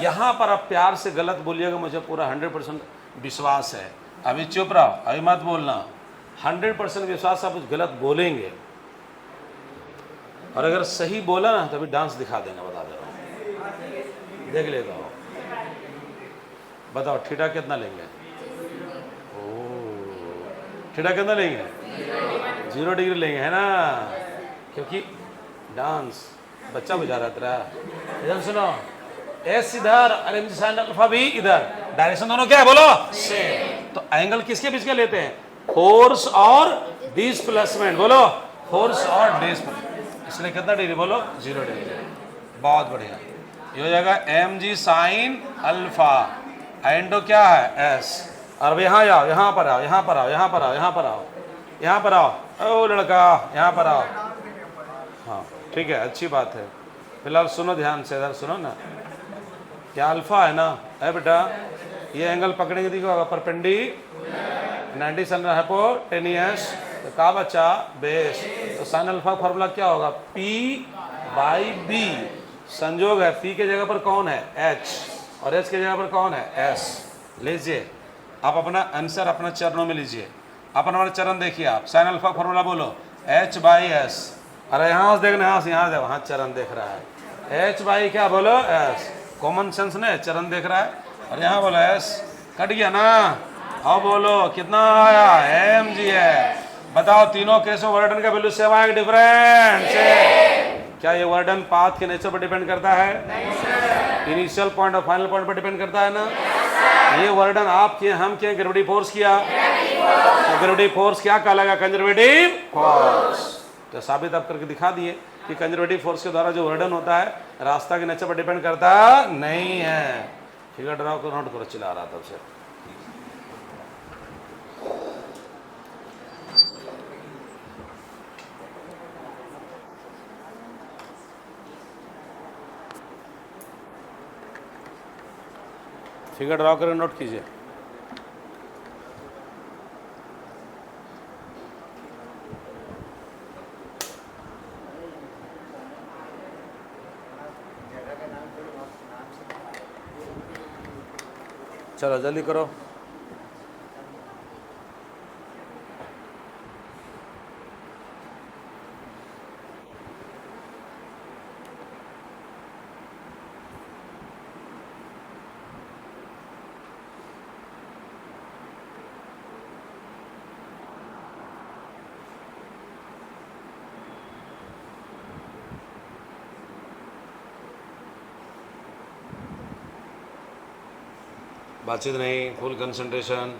यहाँ पर आप प्यार से गलत बोलिएगा, मुझे पूरा 100% विश्वास है। अभी चुप रहो, अभी मत बोलना। 100% विश्वास आप कुछ गलत बोलेंगे, और अगर सही बोला ना तभी डांस दिखा देंगे, बता दे रहा हूँ, देख लेगा हो। बताओ ठीठा कितना लेंगे? ओह, ठीठा कितना लेंगे? 0 डिग्री लेंगे, है ना, क्योंकि डांस बच्चा बुझा रहा तेरा। इधर सुनो, एस इधर और एम साइन अल्फा भी इधर, डायरेक्शन दोनों क्या है बोलो? सेम। तो एंगल किसके बीच के लेते हैं? फोर्स और डिस्प्लेसमेंट, बोलो फोर्स और डिस्प्लेसमेंट, इसलिए कितना डिग्री बोलो? 0 डिग्री। बहुत बढ़िया, ये हो जाएगा एम जी साइन अल्फा, एंडो क्या है? एस। और अब यहाँ आओ, यहाँ पर आओ, यहाँ पर आओ, यहाँ पर आओ, यहाँ पर आओ, यहाँ पर आओ, ओ लड़का यहाँ पर आओ। हाँ ठीक है, अच्छी बात है। फिलहाल सुनो ध्यान से, इधर सुनो ना, क्या अल्फा है ना? है बेटा, ये एंगल पकड़ेंगे दिखो परपेंडी 90 सन हाइपोटेनियस, तो का बच्चा बेस, तो साइन अल्फा फॉर्मूला क्या होगा? P/B। संजोग है, P के जगह पर कौन है? H, और H के जगह पर कौन है? S। लीजिए आप अपना आंसर अपना चरणों में लीजिए, अपन हमारे चरण देखिए, आप साइन अल्फा फॉर्मूला बोलो H/S। अरे यहाँ से देखना, यहाँ से, यहाँ से, वहाँ चरण देख रहा है, H/ क्या बोलो? S। कॉमन सेंस ने चरण देख रहा है, और यहाँ बोलो S। कट गया ना? अब बोलो कितना आया? mg है। बताओ तीनों केसों वर्डन का वैल्यू सेम आएगा? डिफरेंट से। क्या ये वर्डन पाथ के नेचर पर डिपेंड करता है? इनिशियल पॉइंट और फाइनल पॉइंट पर डिपेंड करता है ना? ये वर्डन आप किए, हम किए, ग्रेविटी फोर्स किया, तो ग्रेविटी फोर्स क्या कहलाएगा? Conservative force. तो साबित आप करके दिखा दिए कि कंजर्वेटिव फोर्स के द्वारा जो वर्डन होता है रास्ता के नेचर पर डिपेंड करता नहीं है। फिगर ड्रॉ को नोट करो, चिल्ला रहा तब से। फिगर ड्रॉ करें, नोट कीजिए। चलो जल्दी करो। बातचीत नहीं, फुल कंसंट्रेशन।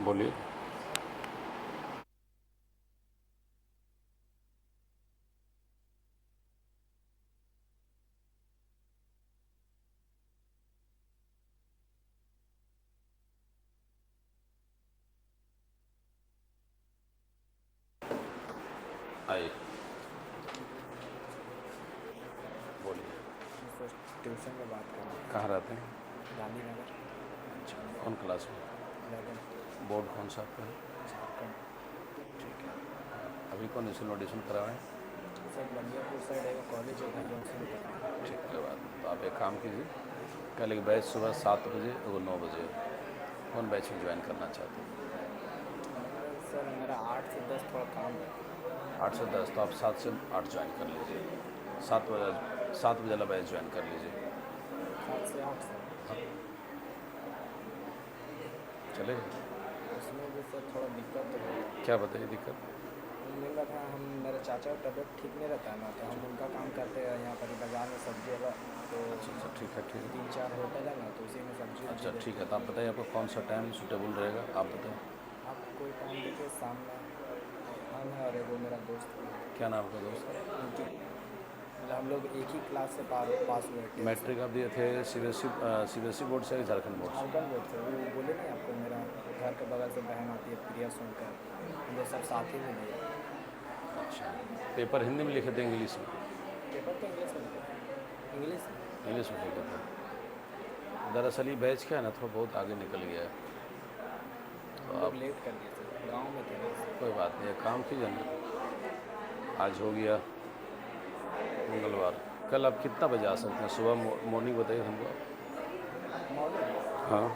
बोलिए। आइए बोलिए। ट्यूशन में बात करें। कहाँ रहते हैं? गांधीनगर। अच्छा, कौन क्लास में? 11। बोर्ड कौन सा आपका है? झारखंड। ठीक है। अभी कौन एडमिशन ऑडिशन कराए हैं? सर बंदियापुर साइड है, कॉलेज होगा जॉन्सन का। ठीक है बात। तो आप एक काम कीजिए, कल एक बैच सुबह 7 बजे और 9 बजे, कौन बैच में ज्वाइन करना चाहते हैं? सर मेरा 8 से 10 थोड़ा काम है। 8 से 10, तो आप 7 से 8 ज्वाइन कर लीजिए। 7 बजे वाला बैच ज्वाइन कर लीजिए। से 8 सर। चलेगा? उसमें भी सर थोड़ा दिक्कत तो है। क्या बताइए दिक्कत? मेन बात है, हम मेरे चाचा का तबीयत ठीक नहीं रहता है ना, तो हम उनका काम करते हैं यहाँ पर बाज़ार में सब्जी वाला, तो अच्छा ठीक है, ठीक है। 3-4 होटल है ना, तो उसी में सब्जी अच्छा उब्जी ठीक देते है, तो आप बताइए आपको कौन सा टाइम सूटेबल रहेगा, आप बताएं। हैं। आप कोई टाइम देखिए, शाम में हम है और वो मेरा दोस्त भी है। क्या नाम है आपका दोस्त का? उनकी मतलब हम लोग एक ही क्लास से पास हुए थे। मैट्रिक आप दिए थे CBSE बोर्ड से या झारखंड बोर्ड से? झारखंड बोर्ड से। वो बोले नहीं आपको, मेरा घर के बगल से बहन आती है प्रिया सोनकर, हम लोग सब साथ ही में दिए। अच्छा, पेपर हिंदी में लिखे थे इंग्लिश में? पेपर तो इंग्लिश में लिखे थे। इंग्लिश में इंग्लिश में लिखे थे। दरअसल ये बैच क्या है ना, थोड़ा बहुत आगे निकल गया है, तो हम आप लोग लेट कर दिए थे, गाँव में थे ना। कोई बात नहीं, एक काम कीजिए ना, आज हो गया मंगलवार, कल आप कितना बजे आ सकते हैं? सुबह मॉर्निंग बताइए हमको। मॉर्निंग हाँ,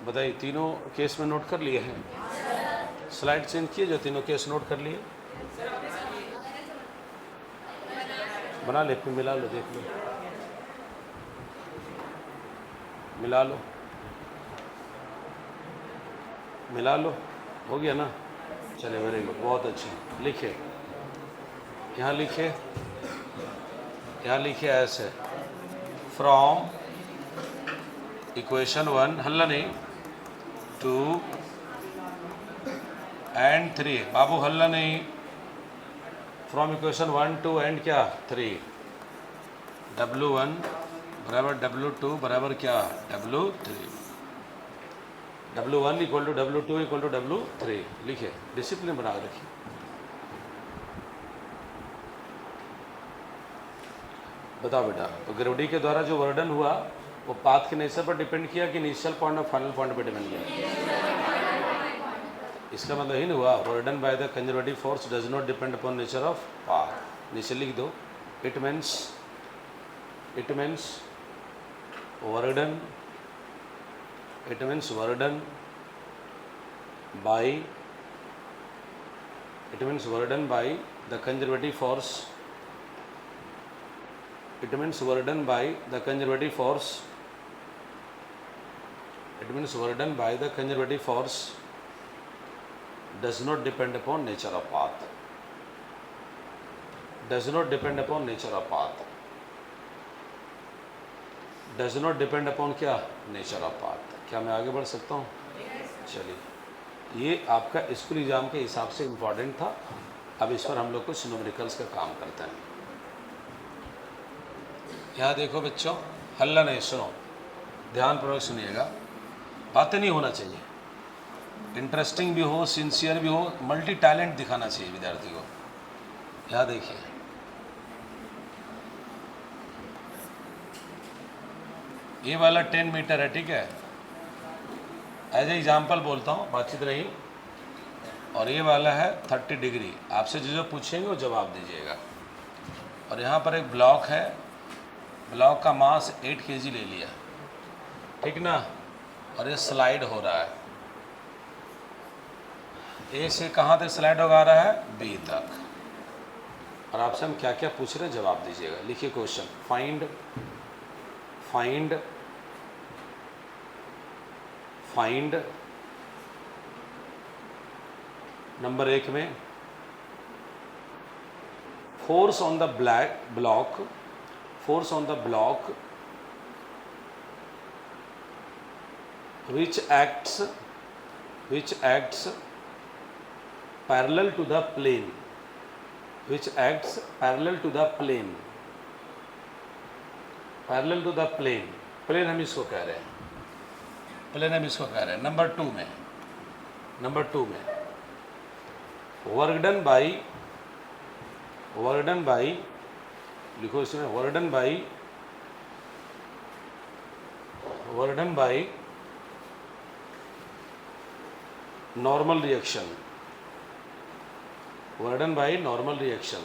बताइए, तीनों केस में नोट कर लिए हैं? स्लाइड चेंज किए, जो तीनों केस नोट कर लिए, बना ले, फिर मिला लो, देख लो, मिला लो, मिला लो, हो गया ना? चले, वेरी गुड, बहुत अच्छा। लिखे, यहाँ लिखे, यहाँ लिखे ऐसे, फ्रॉम इक्वेशन 1 हल्ला नहीं 2 एंड 3, बाबू हल्ला नहीं, फ्रॉम इक्वेशन 1 2 एंड क्या 3, W1 बराबर W2 बराबर क्या W3, W1 equal to W2 equal to W3, लिखे, डिसिप्लिन बना के रखिए। बताओ बेटा, तो ग्रेविटी के द्वारा जो वर्डन हुआ वो पाथ के नेचर पर डिपेंड किया कि इनिशियल पॉइंट और फाइनल पॉइंट पर डिपेंड किया? इसका मतलब ही नहीं हुआ, work done by the conservative force does not depend upon nature of path. नीचे लिख दो, it means work done, it means work done by, it means work done by the conservative force, it means work done by the conservative force, it means work done by the conservative force does not depend upon nature of path, does not depend upon nature of path, does not depend upon क्या nature of path। क्या मैं आगे बढ़ सकता हूँ? चलिए, ये आपका स्कूल एग्जाम के हिसाब से इम्पॉर्टेंट था। अब इस पर हम लोग कुछ न्यूमेरिकल्स का काम करते हैं। यहाँ देखो बच्चों, हल्ला नहीं, सुनो, ध्यानपूर्वक सुनिएगा, बातें नहीं होना चाहिए, इंटरेस्टिंग भी हो, सिंसियर भी हो, मल्टी टैलेंट दिखाना चाहिए विद्यार्थी को। यहाँ देखिए, ये वाला 10 मीटर है, ठीक है, एज एग्जाम्पल बोलता हूँ, बातचीत रही। और ये वाला है 30 डिग्री। आपसे जो पूछेंगे वो जवाब दीजिएगा। और यहाँ पर एक ब्लॉक है, ब्लॉक का मास 8 kg ले लिया, ठीक ना, और ये स्लाइड हो रहा है। ए से कहाँ तक स्लाइड होगा रहा है? बी तक। और आपसे हम क्या क्या पूछ रहे हैं जवाब दीजिएगा। लिखिए क्वेश्चन, फाइंड नंबर 1 में force on the block which acts parallel to the plane, plane हम इसको कह रहे हैं, नंबर 2 में वर्क डन बाई, लिखो इसमें, work done by normal reaction,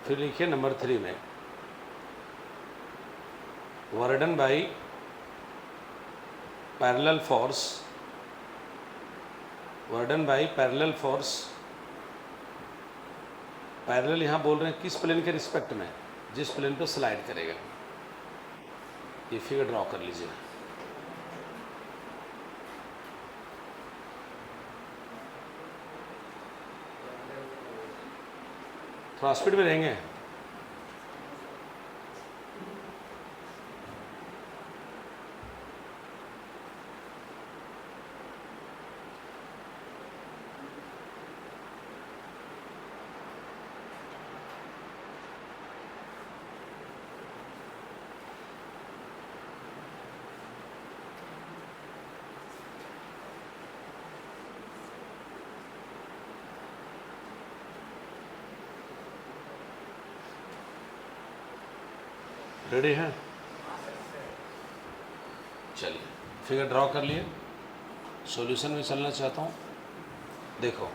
फिर लिखिए नंबर 3 में work done by parallel force, parallel यहाँ बोल रहे हैं किस प्लेन के रिस्पेक्ट में? जिस प्लेन पे स्लाइड करेगा। ये फिगर ड्रॉ कर लीजिए। थोड़ा स्पीड में रहेंगे। रेडी हैं? चलिए, फिगर ड्रॉ कर लिए, सॉल्यूशन में चलना चाहता हूँ। देखो,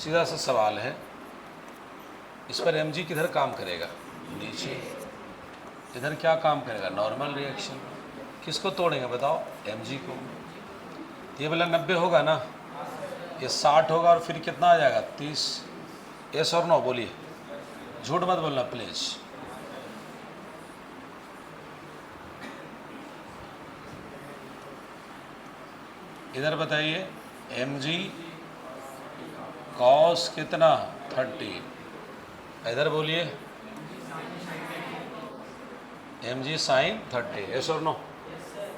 सीधा सा सवाल है, इस पर mg किधर काम करेगा? नीचे। इधर क्या काम करेगा? Normal reaction. किसको तोड़ेंगे बताओ? mg को। ये वाला 90 होगा ना, ये 60 होगा, और फिर कितना आ जाएगा? 30। यस और नो बोलिए, झूठ मत बोलना प्लीज़। इधर बताइए, mg कॉस कितना? 30। इधर बोलिए, mg साइन 30। यस और नो?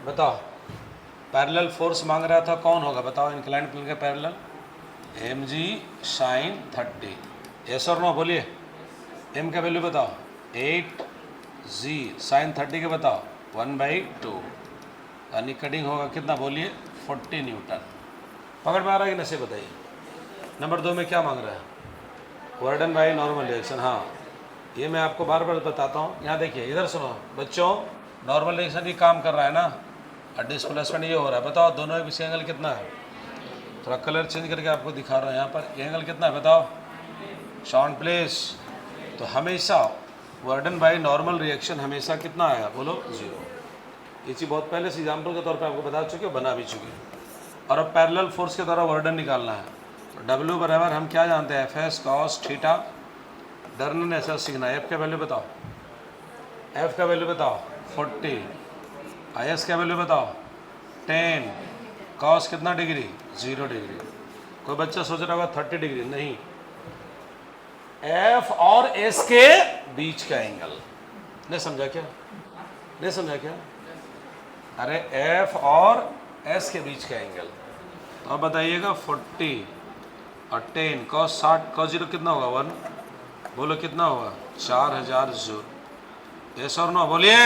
बताओ, पैरेलल फोर्स मांग रहा था, कौन होगा बताओ? इंक्लाइंड प्लेन के पैरेलल, mg साइन 30। यस और नो बोलिए। m का वैल्यू बताओ? 8g साइन 30 के बताओ? 1/2। यानी कटिंग होगा कितना बोलिए? 40 न्यूटन। पकड़ में आ रहा है कि नहीं बताइए। नंबर 2 में क्या मांग रहा है? Work done by normal reaction. हाँ, ये मैं आपको बार बार बताता हूँ। यहाँ देखिए, इधर सुनो बच्चों, नॉर्मल रिएक्शन भी काम कर रहा है ना, और डिस्प्लेसमेंट ये हो रहा है। बताओ दोनों के बीच एंगल कितना है? थोड़ा कलर चेंज करके आपको दिखा रहा हूँ। यहाँ पर एंगल कितना है बताओ? Shown place. तो हमेशा वर्डन बाय नॉर्मल रिएक्शन हमेशा कितना आएगा, बोलो 0। ये चीज़ बहुत पहले से एग्जाम्पल के तौर पे आपको बता चुके, बना भी चुके। और अब पैरेलल फोर्स के द्वारा वर्डन निकालना है। तो W बराबर हम क्या जानते हैं, Fs cos थीटा। डरने ने ऐसा सीखना है। F का वैल्यू बताओ, F का वैल्यू बताओ 40, IS का वैल्यू बताओ 10, cos कितना डिग्री, 0 डिग्री। कोई बच्चा सोच रहा होगा 30 डिग्री, नहीं, F और S के बीच का एंगल। नहीं समझा क्या, नहीं समझा क्या? अरे F और S के बीच का एंगल। तो अब बताइएगा 40 और 10 cos 60 cos 0 कितना होगा 1, बोलो कितना होगा 4000 जूल। यस और नो बोलिए,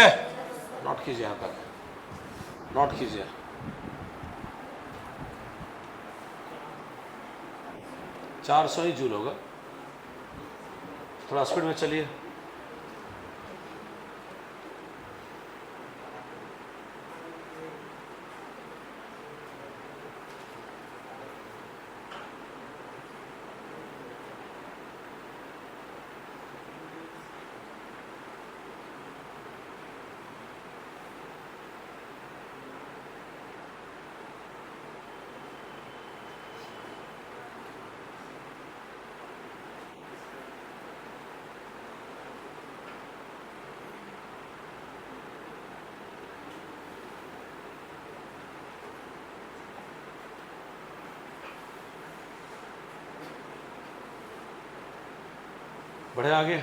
नोट कीजिए, यहाँ तक नोट कीजिए। चार 400 ही जूल होगा। थोड़ा स्पीड में चलिए। बढ़े आगे।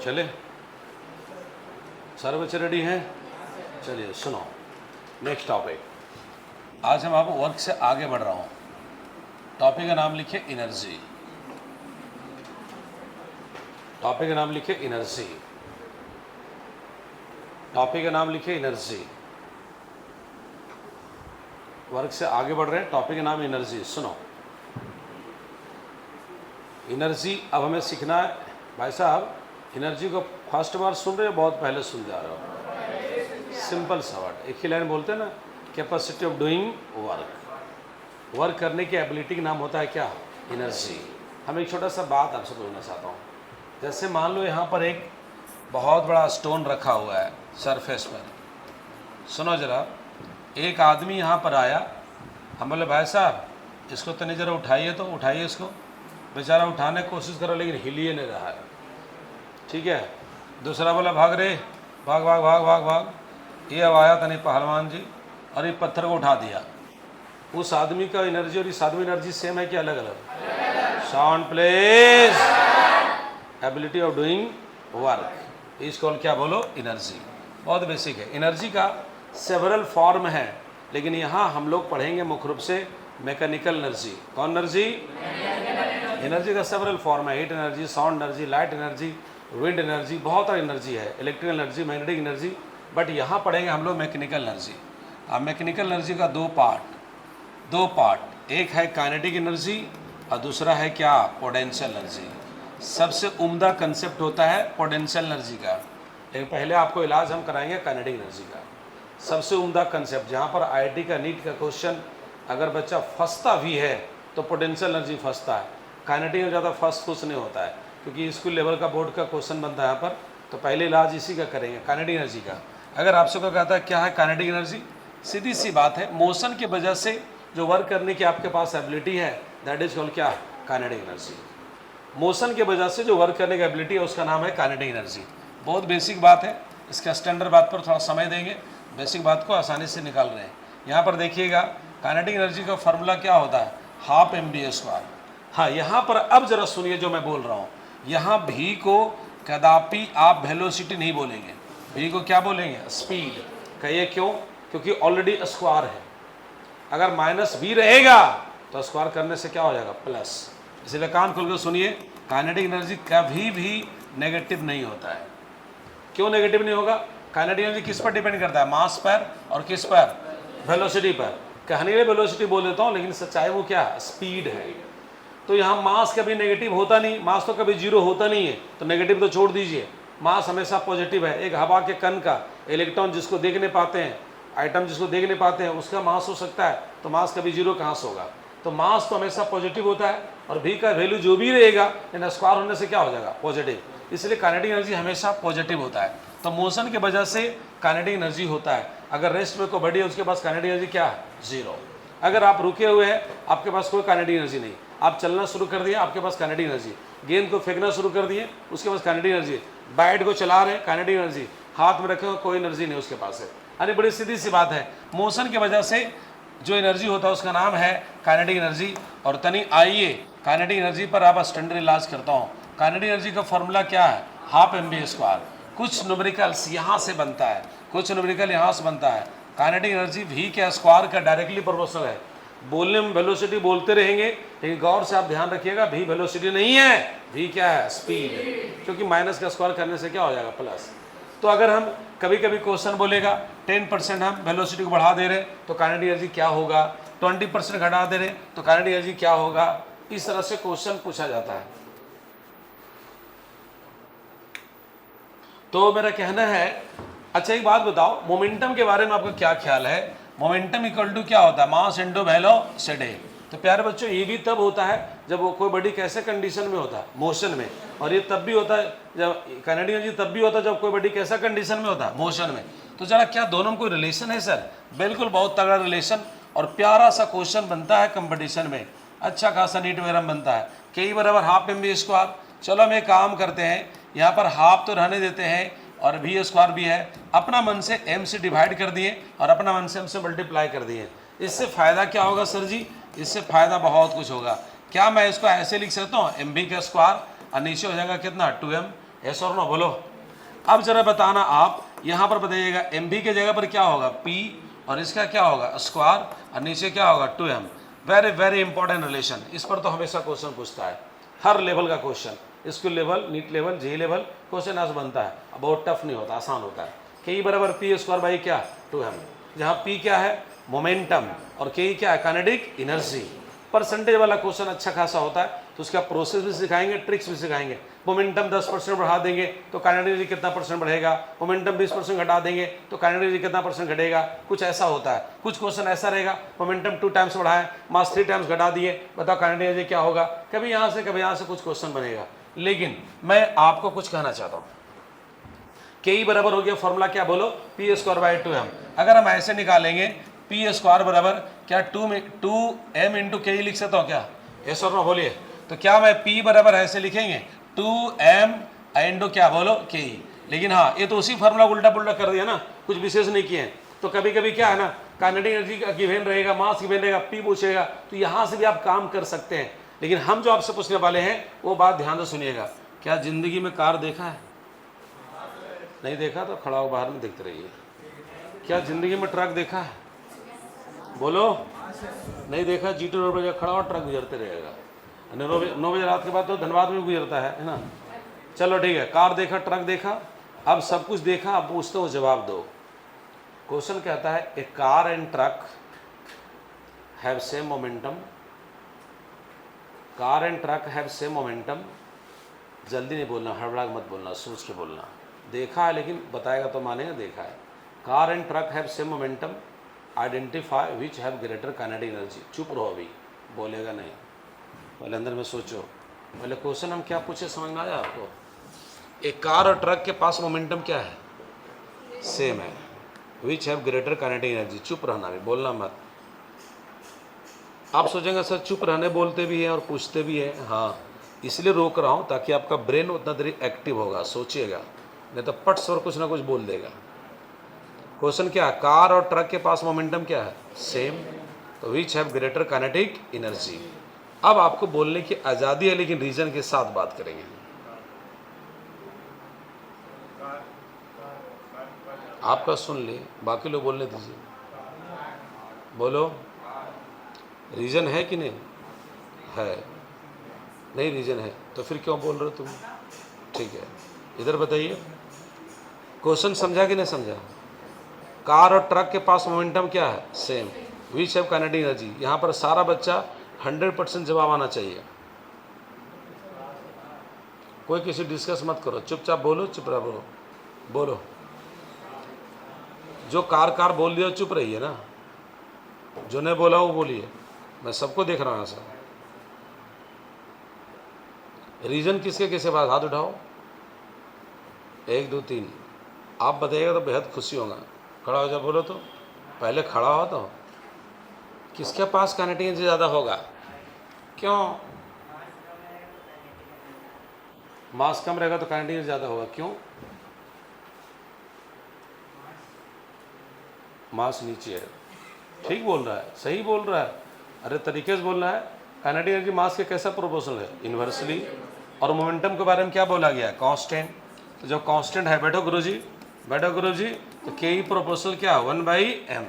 चले, सारे बच्चे रेडी हैं? चलिए सुनो, नेक्स्ट टॉपिक। आज हम आपको वर्क से आगे बढ़ रहा हूँ। टॉपिक का नाम लिखिए एनर्जी। टॉपिक का नाम लिखिए एनर्जी। टॉपिक का नाम लिखिए एनर्जी। वर्क से आगे बढ़ रहे हैं, टॉपिक का नाम एनर्जी। सुनो, एनर्जी अब हमें सीखना है। भाई साहब, एनर्जी को फर्स्ट बार सुन रहे हो, बहुत पहले सुन जा रहे हो? सिंपल सा वर्ड, एक ही लाइन बोलते हैं ना, capacity of doing work. Work करने की एबिलिटी का नाम होता है क्या, एनर्जी। हम एक छोटा सा बात आपसे बोलना चाहता हूँ। जैसे मान लो यहाँ पर एक बहुत बड़ा स्टोन रखा हुआ है सरफेस पर। सुनो जरा, एक आदमी यहाँ पर आया, हम बोले भाई साहब इसको तनी जरा उठाइए, तो उठाइए इसको। बेचारा उठाने की कोशिश करो लेकिन हिलिए नहीं रहा है, ठीक है। दूसरा बोला भाग रे, भाग भाग भाग भाग भाग। ये अब आया तनी पहलवान जी और ये पत्थर को उठा दिया। उस आदमी का एनर्जी और इस आदमी एनर्जी सेम है कि अलग अलग? Sound place. Ability of doing work is called क्या, बोलो, एनर्जी। बहुत बेसिक है। एनर्जी का सेवरल फॉर्म है, लेकिन यहाँ हम लोग पढ़ेंगे मुख्य रूप से मैकेनिकल एनर्जी। कौन एनर्जी? एनर्जी का सेवरल फॉर्म है। Heat energy, sound energy, light energy, wind energy, बहुत सारी एनर्जी है, electrical energy, magnetic energy. But यहाँ पढ़ेंगे हम लोग मैकेनिकल एनर्जी। अब मैकेनिकल एनर्जी का दो पार्ट, एक है काइनेटिक एनर्जी और दूसरा है क्या, पोटेंशियल एनर्जी। सबसे उम्दा कंसेप्ट होता है पोटेंशियल एनर्जी का, लेकिन पहले आपको इलाज हम कराएंगे काइनेटिक एनर्जी का। सबसे उम्दा कंसेप्ट, जहाँ पर आईआईटी का नीट का क्वेश्चन अगर बच्चा फंसता भी है तो पोटेंशियल एनर्जी फंसता है। काइनेटिक में ज़्यादा फर्स्ट कुछ नहीं होता है, क्योंकि स्कूल लेवल का बोर्ड का क्वेश्चन बनता है यहाँ पर। तो पहले इलाज इसी का करेंगे, काइनेटिक एनर्जी का। अगर आपसे को कहता है क्या है काइनेटिक एनर्जी, सीधी सी बात है, मोशन की वजह से जो वर्क करने की आपके पास एबिलिटी है, दैट इज कॉल्ड क्या, काइनेटिक एनर्जी। मोशन की वजह से जो वर्क करने की एबिलिटी है उसका नाम है काइनेटिक एनर्जी। बहुत बेसिक बात है, इसका स्टैंडर्ड बात पर थोड़ा समय देंगे, बेसिक बात को आसानी से निकाल रहे हैं। यहाँ पर देखिएगा काइनेटिक एनर्जी का फार्मूला क्या होता है, हाफ mv²। हाँ, यहाँ पर अब जरा सुनिए जो मैं बोल रहा हूँ। यहाँ v को कदापि आप वेलोसिटी नहीं बोलेंगे, v को क्या बोलेंगे, स्पीड। कहिए क्यों, क्योंकि ऑलरेडी स्क्वायर है। अगर -v रहेगा तो स्क्वायर करने से क्या हो जाएगा, प्लस। इसलिए कान खोल के सुनिए, काइनेटिक एनर्जी कभी भी नेगेटिव नहीं होता है। क्यों नेगेटिव नहीं होगा? काइनेटिक एनर्जी किस पर डिपेंड करता है, मास पर और किस पर, वेलोसिटी पर। कहने के वेलोसिटी बोल देता हूँ, लेकिन सच्चाई वो क्या, स्पीड है। तो यहाँ मास कभी नेगेटिव होता नहीं, मास तो कभी जीरो होता नहीं है, तो नेगेटिव तो छोड़ दीजिए, मास हमेशा पॉजिटिव है। एक हवा के कण का इलेक्ट्रॉन जिसको देख नहीं पाते हैं, आइटम जिसको देख नहीं पाते हैं उसका मास हो सकता है, तो मास कभी जीरो कहाँ से होगा। तो मास तो हमेशा पॉजिटिव होता है और v का वैल्यू जो भी रहेगा लेकिन स्क्वायर होने से क्या हो जाएगा, पॉजिटिव, इसलिए काइनेटिक एनर्जी हमेशा पॉजिटिव होता है। तो मोशन के वजह से काइनेटिक एनर्जी होता है। अगर रेस्ट में कोई बडी है उसके पास काइनेटिक एनर्जी क्या है, जीरो। अगर आप रुके हुए हैं आपके पास कोई काइनेटिक एनर्जी नहीं, आप चलना शुरू कर दिए आपके पास काइनेटिक एनर्जी, गेंद को फेंकना शुरू कर दिए उसके पास काइनेटिक एनर्जी, बैट को चला रहे हैं काइनेटिक एनर्जी, हाथ में रखे हो कोई एनर्जी नहीं उसके पास है। अरे बड़ी सीधी सी बात है, मोशन की वजह से जो एनर्जी होता है उसका नाम है काइनेटिक एनर्जी। और तनी आइए काइनेटिक एनर्जी पर आप स्टैंडर्ड इलाज करता हूँ। काइनेटिक एनर्जी का फॉर्मूला क्या है, हाफ mv²। कुछ न्यूमेरिकल्स यहाँ से बनता है, कुछ न्यूमेरिकल यहाँ से बनता है। काइनेटिक एनर्जी v के स्क्वायर का डायरेक्टली प्रोपोर्शनल है। बोलने में वेलोसिटी बोलते रहेंगे लेकिन गौर से आप ध्यान रखिएगा v वेलोसिटी नहीं है, v क्या है, स्पीड, क्योंकि माइनस का स्क्वायर करने से क्या हो जाएगा, प्लस। तो अगर हम कभी कभी क्वेश्चन बोलेगा 10% हम वेलोसिटी को बढ़ा दे रहे तो काइनेटिक एनर्जी क्या होगा, 20% घटा दे रहे तो काइनेटिक एनर्जी क्या होगा, इस तरह से क्वेश्चन पूछा जाता है। तो मेरा कहना है, अच्छा एक बात बताओ, मोमेंटम के बारे में आपका क्या ख्याल है। मोमेंटम इक्वल टू क्या होता है, मास इनटू वेलोसिटी। तो प्यारे बच्चों ये भी तब होता है जब वो कोई बॉडी कैसे कंडीशन में होता है, मोशन में, और ये तब भी होता है जब काइनेटिक एनर्जी तब भी होता है जब कोई बॉडी कैसा कंडीशन में होता है, मोशन में। तो जरा क्या दोनों में कोई रिलेशन है सर, बिल्कुल बहुत तगड़ा रिलेशन, और प्यारा सा क्वेश्चन बनता है कंपटीशन में, अच्छा खासा नीट वगैरह बनता है, k बराबर हाफ mv²। चलो हम एक काम करते हैं, यहाँ पर हाफ तो रहने देते हैं और v² भी है, अपना मन से m से डिवाइड कर दिए और अपना मन से m से मल्टीप्लाई कर दिए। इससे फ़ायदा क्या होगा सर जी, इससे फ़ायदा बहुत कुछ होगा। क्या मैं इसको ऐसे लिख सकता हूँ mv का स्क्वायर और नीचे हो जाएगा कितना 2m, यस और नो बोलो। अब जरा बताना आप, यहाँ पर बताइएगा mv के जगह पर क्या होगा p और इसका क्या होगा स्क्वायर और नीचे क्या होगा 2m। Very very important relation, इस पर तो हमेशा क्वेश्चन पूछता है, हर लेवल का question, school level, NEET level, JEE level, question आज बनता है। अब बहुत टफ नहीं होता, आसान होता है। k बराबर p² बाई क्या 2m, जहाँ p क्या है मोमेंटम और k क्या है काइनेटिक एनर्जी। परसेंटेज वाला क्वेश्चन अच्छा खासा होता है, तो उसका प्रोसेस भी सिखाएंगे, ट्रिक्स भी सिखाएंगे। मोमेंटम 10% बढ़ा देंगे तो काइनेटिक एनर्जी कितना परसेंट बढ़ेगा, मोमेंटम 20% घटा देंगे तो काइनेटिक एनर्जी कितना परसेंट घटेगा, कुछ ऐसा होता है। कुछ क्वेश्चन ऐसा रहेगा मोमेंटम 2 टाइम्स बढ़ाएं, मास 3 टाइम्स घटा दिए, बताओ काइनेटिक एनर्जी क्या होगा। कभी यहाँ से कभी यहाँ से कुछ क्वेश्चन बनेगा। लेकिन मैं आपको कुछ कहना चाहता हूँ, k बराबर हो गया फॉर्मूला क्या बोलो, p² बाई 2m। अगर हम ऐसे निकालेंगे p² बराबर क्या 2m इंटू k लिख सकता हूँ क्या, यस और नो बोलिए। तो क्या मैं p बराबर ऐसे लिखेंगे 2m इंटू क्या बोलो k। लेकिन हाँ ये तो उसी फॉर्मूला उल्टा पुल्टा कर दिया ना, कुछ विशेष नहीं किए। तो कभी कभी क्या है ना, काइनेटिक एनर्जी का गिवन रहेगा, मास गिवन रहेगा, p पूछेगा, तो यहाँ से भी आप काम कर सकते हैं। लेकिन हम जो आपसे पूछने वाले हैं वो बात ध्यान से सुनिएगा। क्या जिंदगी में कार देखा है, नहीं देखा तो खड़ा हो बाहर में देखते रहिए। क्या जिंदगी में ट्रक देखा है, बोलो, नहीं देखा, जीटी रोड पर खड़ा हो ट्रक गुजरते रहेगा। 9 बजे रात के बाद तो धनबाद में गुजरता है ना। चलो ठीक है, कार देखा, ट्रक देखा, अब सब कुछ देखा, अब पूछते हो जवाब दो। क्वेश्चन कहता है a car and truck have same momentum, car and truck have same momentum. जल्दी नहीं बोलना, हड़बड़ा मत बोलना, सोच के बोलना। देखा है लेकिन बताएगा तो मानेगा देखा है। Car and truck have same momentum, identify which have greater kinetic energy. चुप रहो, अभी बोलेगा नहीं, पहले अंदर में सोचो। पहले क्वेश्चन हम क्या पूछे समझ में आया आपको। एक कार और ट्रक के पास मोमेंटम क्या है, सेम है, which have greater kinetic energy. चुप रहना, भी बोलना मत। आप सोचेंगे सर चुप रहने बोलते भी हैं और पूछते भी हैं, हाँ इसलिए रोक रहा हूँ ताकि आपका ब्रेन उतना देर एक्टिव होगा, सोचिएगा, नहीं तो पट से और कुछ ना कुछ बोल देगा। क्वेश्चन क्या है, कार और ट्रक के पास मोमेंटम क्या है, सेम, तो which have greater kinetic energy. अब आपको बोलने की आज़ादी है लेकिन रीजन के साथ बात करेंगे। आपका सुन ले, बाकी लोग बोलने दीजिए। बोलो, रीजन है कि नहीं है, नहीं रीजन है तो फिर क्यों बोल रहे हो तुम। ठीक है, इधर बताइए, क्वेश्चन समझा कि नहीं समझा। कार और ट्रक के पास मोमेंटम क्या है, same, which have kinetic energy. यहाँ पर सारा बच्चा 100% जवाब आना चाहिए, कोई किसी डिस्कस मत करो, चुपचाप बोलो, चुप रहो, बोलो। जो कार बोल दिया चुप रहिए ना, जो ने बोला वो बोलिए, मैं सबको देख रहा हूँ सर। रीजन किसके किसके पास, हाथ उठाओ। 1 2 3, आप बताइएगा तो बेहद खुशी होगा। खड़ा हो जाओ, बोलो तो, पहले खड़ा हो तो। किसके पास काइनेटिक एनर्जी ज़्यादा होगा? क्यों? मास कम रहेगा तो काइनेटिक एनर्जी ज़्यादा होगा, क्यों? मास नीचे है, ठीक बोल रहा है, सही बोल रहा है, अरे तरीके से बोलना है। काइनेटिक एनर्जी मास के कैसा प्रोपोर्शनल है? इन्वर्सली। और मोमेंटम के बारे में क्या बोला गया? कांस्टेंट। तो जब कांस्टेंट है, बैठो गुरुजी, बैठो गुरुजी, तो के ई प्रोपोर्शनल क्या? 1/m।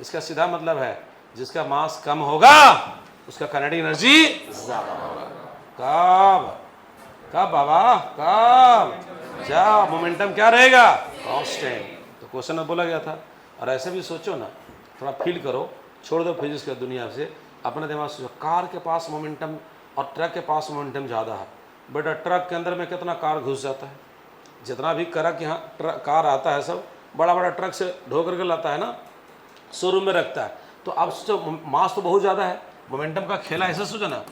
इसका सीधा मतलब है जिसका मास कम होगा उसका काइनेटिक एनर्जी ज़्यादा होगा। कब? कब बाबा, कब? जब मोमेंटम क्या रहेगा? कांस्टेंट। तो क्वेश्चन में बोला गया था। और ऐसे भी सोचो ना, थोड़ा फील करो, छोड़ दो फिजिक्स की दुनिया से, अपने दिमाग से सोचो, कार के पास मोमेंटम और ट्रक के पास मोमेंटम ज़्यादा है, बट ट्रक के अंदर में कितना कार घुस जाता है? जितना भी ट्रक यहाँ कार आता है सब बड़ा बड़ा ट्रक से ढो करके लाता है ना, शोरूम में रखता है। तो अब सोचो, मास तो बहुत ज़्यादा है, मोमेंटम का खेला ऐसे सोचो ना,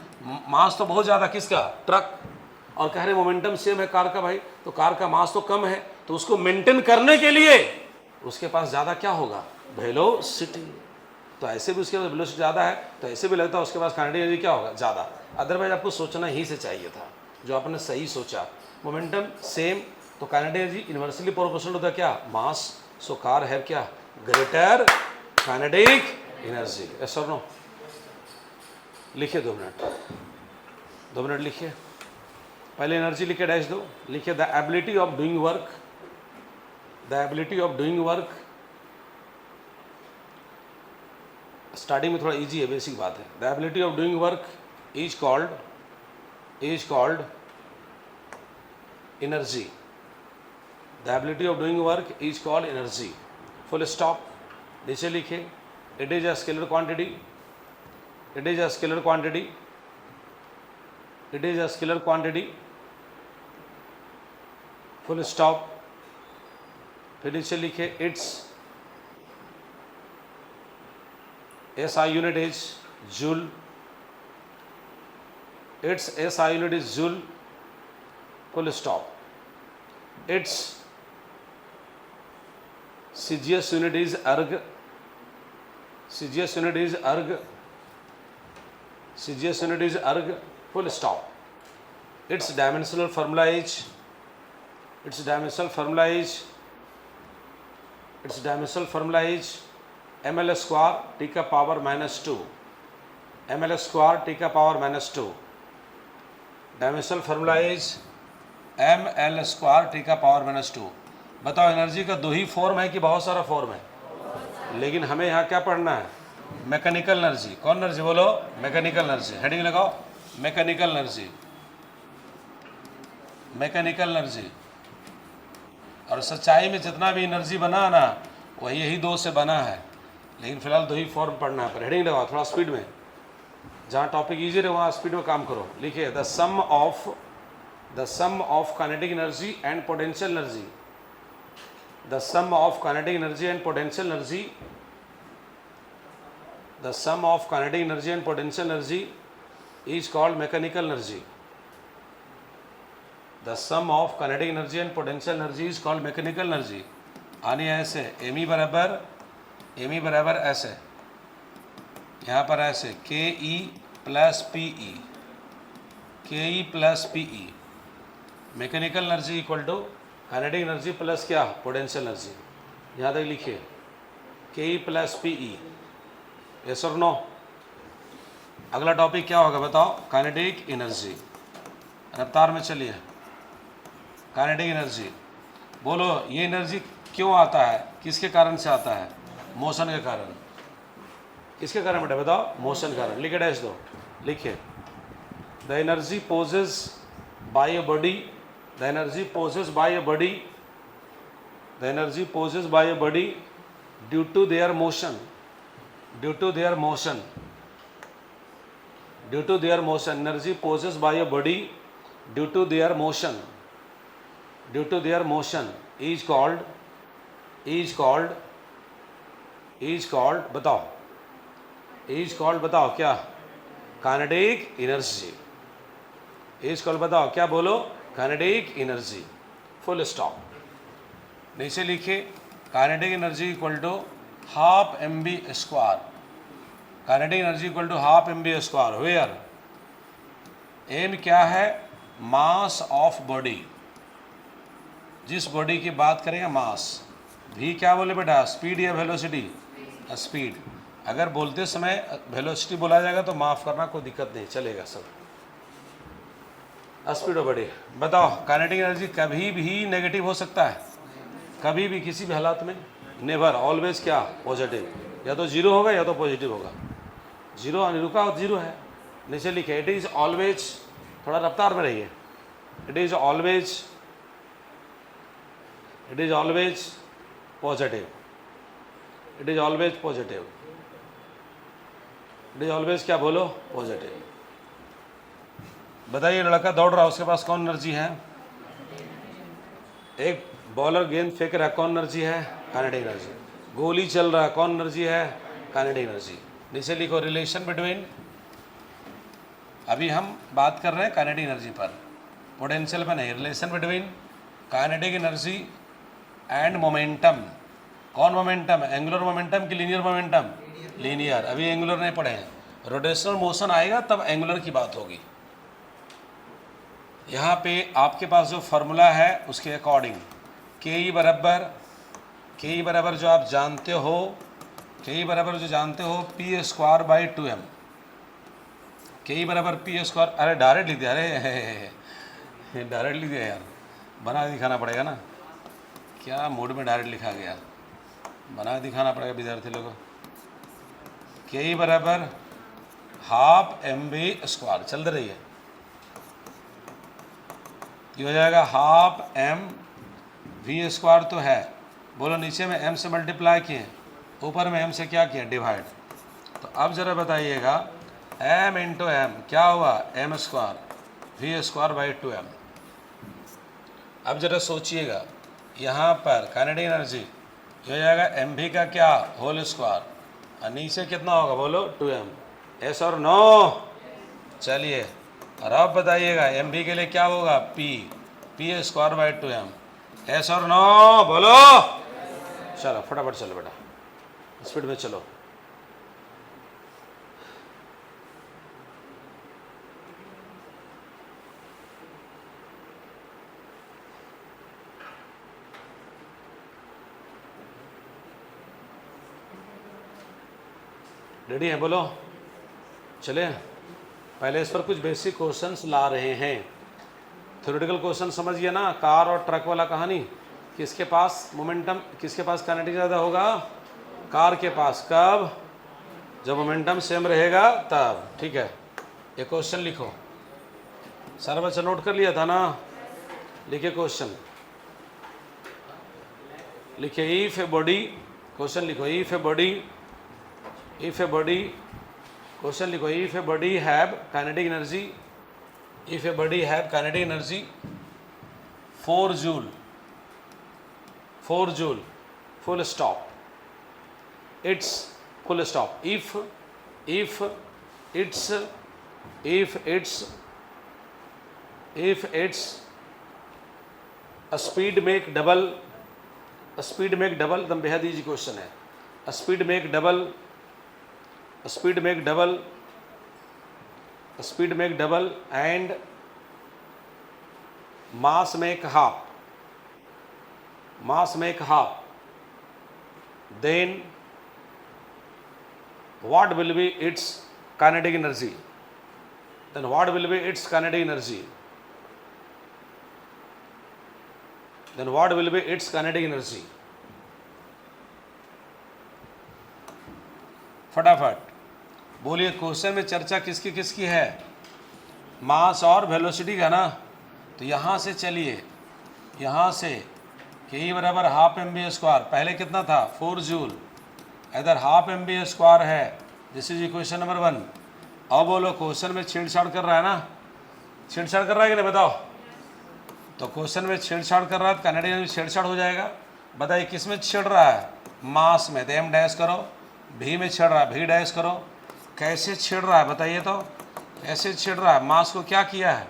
मास तो बहुत ज़्यादा किसका? ट्रक। और कह रहे मोमेंटम सेम है कार का, भाई तो कार का मास तो कम है, तो उसको मेंटेन करने के लिए उसके पास ज़्यादा क्या होगा? वेलोसिटी। तो ऐसे भी उसके पास वेलोसिटी ज़्यादा है, तो ऐसे भी लगता है उसके पास काइनेटिक एनर्जी क्या होगा? ज़्यादा। अदरवाइज आपको सोचना ही से चाहिए था, जो आपने सही सोचा। मोमेंटम सेम, तो काइनेटिक एनर्जी इन्वर्सली प्रोपोर्शनल होता है क्या? मास। सो कार है क्या? Greater kinetic energy. यस और नो? लिखिए 2 मिनट, 2 मिनट लिखिए। पहले एनर्जी लिखे, डैश दो, लिखिए the ability of doing work, the ability of doing work. Starting में थोड़ा इजी है, बेसिक बात है। The ability of doing work is called energy. The ability of doing work is called energy, full stop. नीचे लिखिए, it is a scalar quantity, it is a scalar quantity, it is a scalar quantity, full stop. फिर नीचे लिखिए, it's SI unit is joule, it's SI unit is joule, full stop. It's CGS unit is अर्ग, CGS unit is अर्ग, CGS unit is अर्ग, full stop. It's dimensional formula is, it's dimensional formula is, it's dimensional formula is ml square T का power -2, ml square T का power -2। Dimensional formula is ml square T का power -2। बताओ, energy का 2 ही form है कि बहुत सारा form है? लेकिन हमें यहाँ क्या पढ़ना है? Mechanical energy. कौन एनर्जी बोलो? Mechanical energy. हेडिंग लगाओ, मैकेनिकल एनर्जी, मैकेनिकल एनर्जी। और सच्चाई में जितना भी एनर्जी बना ना, वही यही 2 से बना है, लेकिन फिलहाल 2 ही फॉर्म पढ़ना है। पर हेडिंग लगाओ थोड़ा स्पीड में, जहाँ टॉपिक ईजी रहे वहाँ स्पीड में काम करो। लिखिए, the sum of kinetic energy and potential energy, the sum of kinetic energy and potential energy, the sum of kinetic energy and potential energy is called mechanical energy. The sum of kinetic energy and potential energy is called mechanical energy. आनी ऐसे, M E बराबर ऐसे, यहाँ पर ऐसे KE plus PE, KE plus PE। Mechanical energy equal to kinetic energy plus क्या? Potential energy. यहाँ तक लिखिए, KE प्लस PE। यस और नो? अगला टॉपिक क्या होगा बताओ? Kinetic energy. रफ्तार में चलिए, काइनेटिक एनर्जी। बोलो, ये एनर्जी क्यों आता है? किसके कारण से आता है? मोशन के कारण। किसके कारण बेटा बताओ? मोशन के कारण। लिखे, डैश दो, लिखिए, the energy possesses by a body, the energy possesses by a body, the energy possesses by a body due to their motion, due to their motion, due to their motion. Energy possesses by a body due to their motion, due to their motion is called is called, बताओ, is called, बताओ क्या, kinetic energy. Is called, बताओ क्या, बोलो, kinetic energy, full stop. नीचे लिखिए kinetic energy equal to half mv square, kinetic energy equal to half mv square, where M क्या है, मास ऑफ बॉडी, जिस बॉडी की बात करेंगे मास, भी क्या बोले बेटा, स्पीड या वेलोसिटी, स्पीड। अगर बोलते समय वेलोसिटी बोला जाएगा तो माफ़ करना, कोई दिक्कत नहीं, चलेगा सब, स्पीड ऑफ बॉडी। बताओ काइनेटिक एनर्जी कभी भी नेगेटिव हो सकता है, कभी भी किसी भी हालात में, नेवर, ऑलवेज क्या, पॉजिटिव, या तो जीरो होगा या तो पॉजिटिव होगा, जीरो रुका हो, जीरो है। नीचे लिखे इट इज़ ऑलवेज, थोड़ा रफ्तार में रहिए, it is always, it is always positive, it is always positive, it is always क्या, बोलो, पॉजिटिव। बताइए लड़का दौड़ रहा है, उसके पास कौन एनर्जी है, एक बॉलर गेंद फेंक रहा है, कौन एनर्जी है, काइनेटिक एनर्जी। गोली चल रहा है, कौन एनर्जी है, काइनेटिक एनर्जी। नीचे लिखो रिलेशन बिटवीन, अभी हम बात कर रहे हैं काइनेटिक एनर्जी पर, पोटेंशियल पर नहीं, relation between kinetic energy and momentum. कौन मोमेंटम, एंगुलर मोमेंटम कि लीनियर मोमेंटम, लीनियर, अभी एंगुलर नहीं पढ़े हैं, रोटेशनल मोशन आएगा तब एंगुलर की बात होगी। यहाँ पे आपके पास जो फार्मूला है उसके अकॉर्डिंग के ई बराबर जो आप जानते हो, के ई बराबर जो जानते हो पी स्क्वायर बाई 2m, के ई बराबर पी स्क्वायर, अरे डायरेक्ट लिख दिया, अरे डायरेक्ट लिख दिया यार, बना के दिखाना पड़ेगा ना, क्या मूड में डायरेक्ट लिखा गया, बना के दिखाना पड़ेगा विद्यार्थी लोगों को। के ई बराबर हाफ mv स्क्वायर, चलते रहिए, ये हो जाएगा हाफ mv स्क्वायर तो है, बोलो नीचे में m से मल्टीप्लाई किए, ऊपर में m से क्या किया, डिवाइड। तो अब ज़रा बताइएगा m इंटू एम क्या हुआ, m square, v square by 2m। अब ज़रा सोचिएगा यहाँ पर काइनेटिक एनर्जी ये हो जाएगा mv का क्या, होल स्क्वायर, और नीचे कितना होगा, बोलो 2m, एस और नो। चलिए और अब बताइएगा mv के लिए क्या होगा, p square by 2m, S और नो, बोलो। चलो फटाफट चलो बेटा, स्पीड में चलो। रेडी है, बोलो, चले। पहले इस पर कुछ बेसिक क्वेश्चंस ला रहे हैं, थ्योरेटिकल क्वेश्चन समझिए ना, कार और ट्रक वाला कहानी, किसके पास मोमेंटम, किसके पास काइनेटिक ज़्यादा होगा, कार के पास, कब, जब मोमेंटम सेम रहेगा तब, ठीक है। ये क्वेश्चन लिखो, सारा बच्चा नोट कर लिया था ना, लिखिए क्वेश्चन, लिखिए इफ ए बॉडी, क्वेश्चन लिखो, if a body, if a body, question लिखो, if a body have kinetic energy, if a body have kinetic energy 4 joule, 4 joule, full stop, it's full stop, if it's a speed make double, a speed make double, एकदम बेहद easy question है, a speed make double, a speed make double, speed make double and mass make half, mass make half, then what will be its kinetic energy, then what will be its kinetic energy, then what will be its kinetic energy, फटाफट बोलिए। Question में चर्चा किसकी किसकी है, मास और velocity का ना, तो यहाँ से चलिए, यहाँ से के ई बराबर हाफ mv स्क्वायर, पहले कितना था 4 जूल, इधर हाफ mv स्क्वायर है, दिस इज इक्वेशन नंबर 1। अब बोलो क्वेश्चन में छेड़छाड़ कर रहा है ना, छेड़छाड़ कर रहा है कि नहीं, बताओ। तो क्वेश्चन में छेड़छाड़ कर रहा है, काइनेटिक एनर्जी छेड़छाड़ हो जाएगा, बताइए किस में छेड़ रहा है, मास में, तो एम डैश करो, भी में छेड़ रहा है भी डैश करो। कैसे छेड़ रहा है बताइए तो, कैसे छेड़ रहा है? मास को क्या किया है?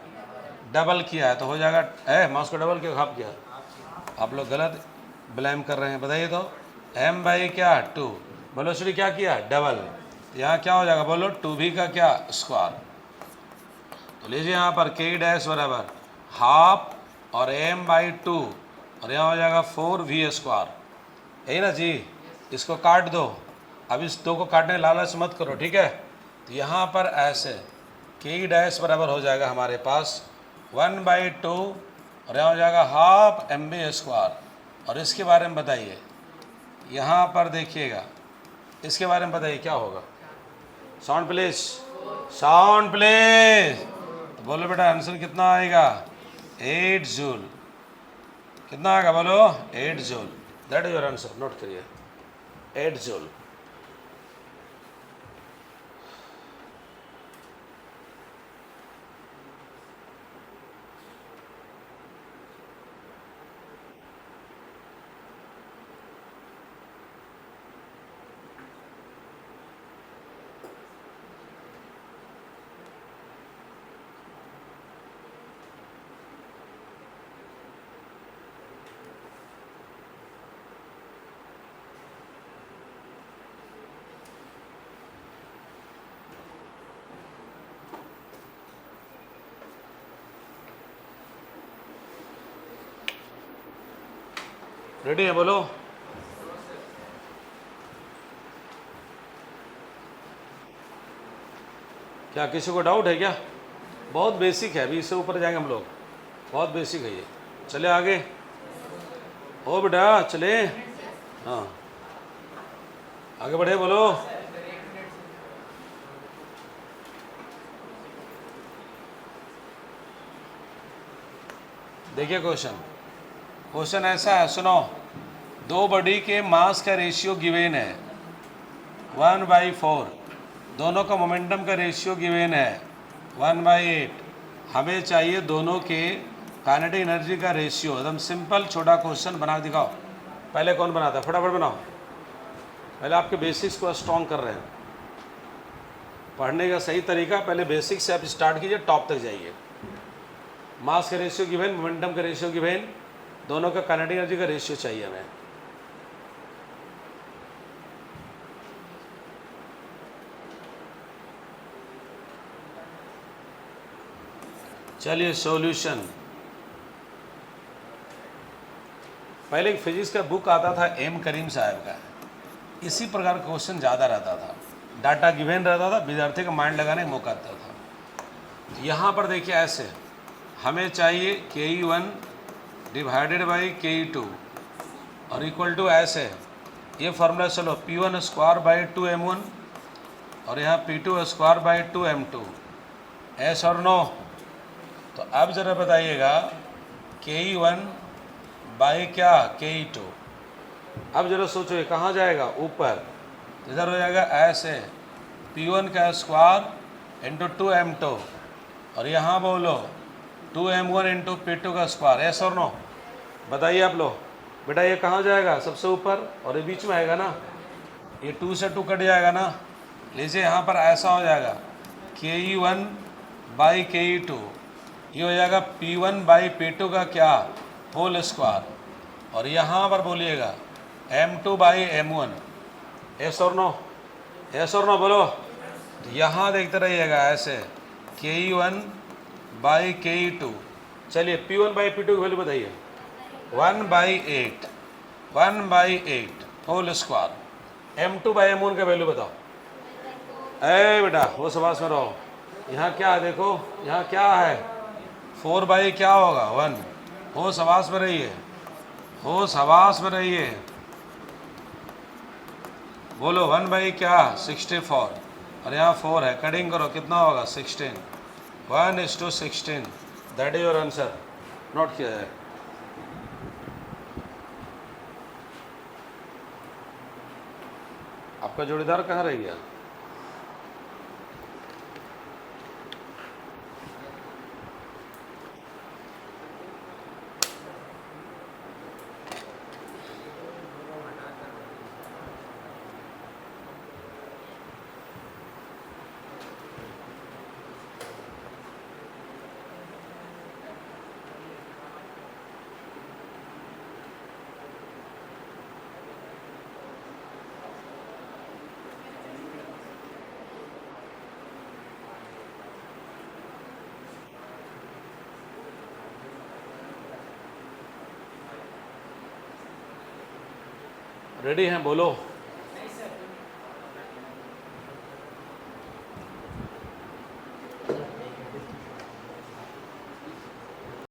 डबल किया है, तो हो जाएगा मास को डबल क्यों हाफ किया? आप लोग गलत ब्लेम कर रहे हैं, बताइए तो। एम बाई क्या 2, बोलो श्री क्या किया? डबल। यहाँ क्या हो जाएगा बोलो? 2v का क्या? स्क्वायर। तो लीजिए यहाँ पर k डैश बराबर हाफ और m बाई 2 और यहाँ हो जाएगा 4v स्क्वायर, यही ना जी। इसको काट दो, अब इस दो को काटने लालच मत करो, ठीक है। तो यहाँ पर ऐसे k डैश बराबर हो जाएगा हमारे पास 1/2 और यहाँ हो जाएगा हाफ mv स्क्वायर। और इसके बारे में बताइए, यहाँ पर देखिएगा, इसके बारे में बताइए क्या होगा? Sound please, sound please. तो बोलो बेटा आंसर कितना आएगा? 8 जूल। कितना आएगा बोलो? 8 joule. That is your answer, note करिए 8 जूल। रेडी है बोलो? क्या किसी को डाउट है क्या? बहुत बेसिक है, अभी इससे ऊपर जाएंगे हम लोग, बहुत बेसिक है ये। चले आगे, ओ बेटा चले, हाँ आगे बढ़े बोलो। देखिए क्वेश्चन ऐसा है, सुनो। दो बॉडी के मास का रेशियो गिवेन है 1/4, दोनों का मोमेंटम का रेशियो गिवेन है 1/8। हमें चाहिए दोनों के काइनेटिक एनर्जी का रेशियो। एकदम सिंपल छोटा क्वेश्चन बना के दिखाओ। पहले कौन बनाता है? फटाफट बनाओ, पहले आपके बेसिक्स को स्ट्रॉन्ग कर रहे हैं। पढ़ने का सही तरीका, पहले बेसिक से आप स्टार्ट कीजिए, टॉप तक जाइए। मास का रेशियो गिवेन, मोमेंटम का रेशियो गिवेन, दोनों का काइनेटिक एनर्जी का रेशियो चाहिए हमें। चलिए सॉल्यूशन। पहले एक फिजिक्स का बुक आता था एम करीम साहब का, इसी प्रकार का क्वेश्चन ज़्यादा रहता था, डाटा गिवेन रहता था, विद्यार्थी का माइंड लगाने का मौका आता था। तो यहाँ पर देखिए ऐसे हमें चाहिए ke1 डिवाइडेड बाई ke2 और इक्वल टू ऐसे, ये फार्मूला चलो p1 स्क्वायर बाई 2m1 और यहाँ p2 square by 2m2, S और नो। तो अब ज़रा बताइएगा ke1 बाई क्या ke2। अब जरा सोचो ये कहाँ जाएगा? ऊपर, इधर हो जाएगा ऐसे p1 का स्क्वायर इंटू 2m2 और यहाँ बोलो 2m1 इंटू p2 का स्क्वायर, एस और नो? बताइए आप लोग। बेटा ये कहाँ जाएगा? सबसे ऊपर, और ये बीच में आएगा ना, ये 2 से 2 कट जाएगा ना। लीजिए यहाँ पर ऐसा हो जाएगा ke1 बाई ke2, ये हो जाएगा p1 बाई p2 का क्या? Whole square. और यहाँ पर बोलिएगा m2 बाई m1, एस और नो? एस और नो बोलो। तो यहाँ देखते रहिएगा ऐसे ke1 बाई ke2। चलिए p1 बाई p2 की वैल्यू बताइए। 1/8, 1/8 whole square. m2 by m1 का वैल्यू बताओ। ए बेटा वो सवास में रहो। यहाँ क्या है देखो, यहाँ क्या है? 4 बाई क्या होगा? 1। हो सवास में रहिए, हो सवास में रहिए, बोलो 1 बाई क्या? 64 और यहाँ 4 है, कटिंग करो कितना होगा? 16। 1:16, that is your answer. Note किया है। आपका जोड़ीदार कहाँ रह गया? रेडी हैं, बोलो।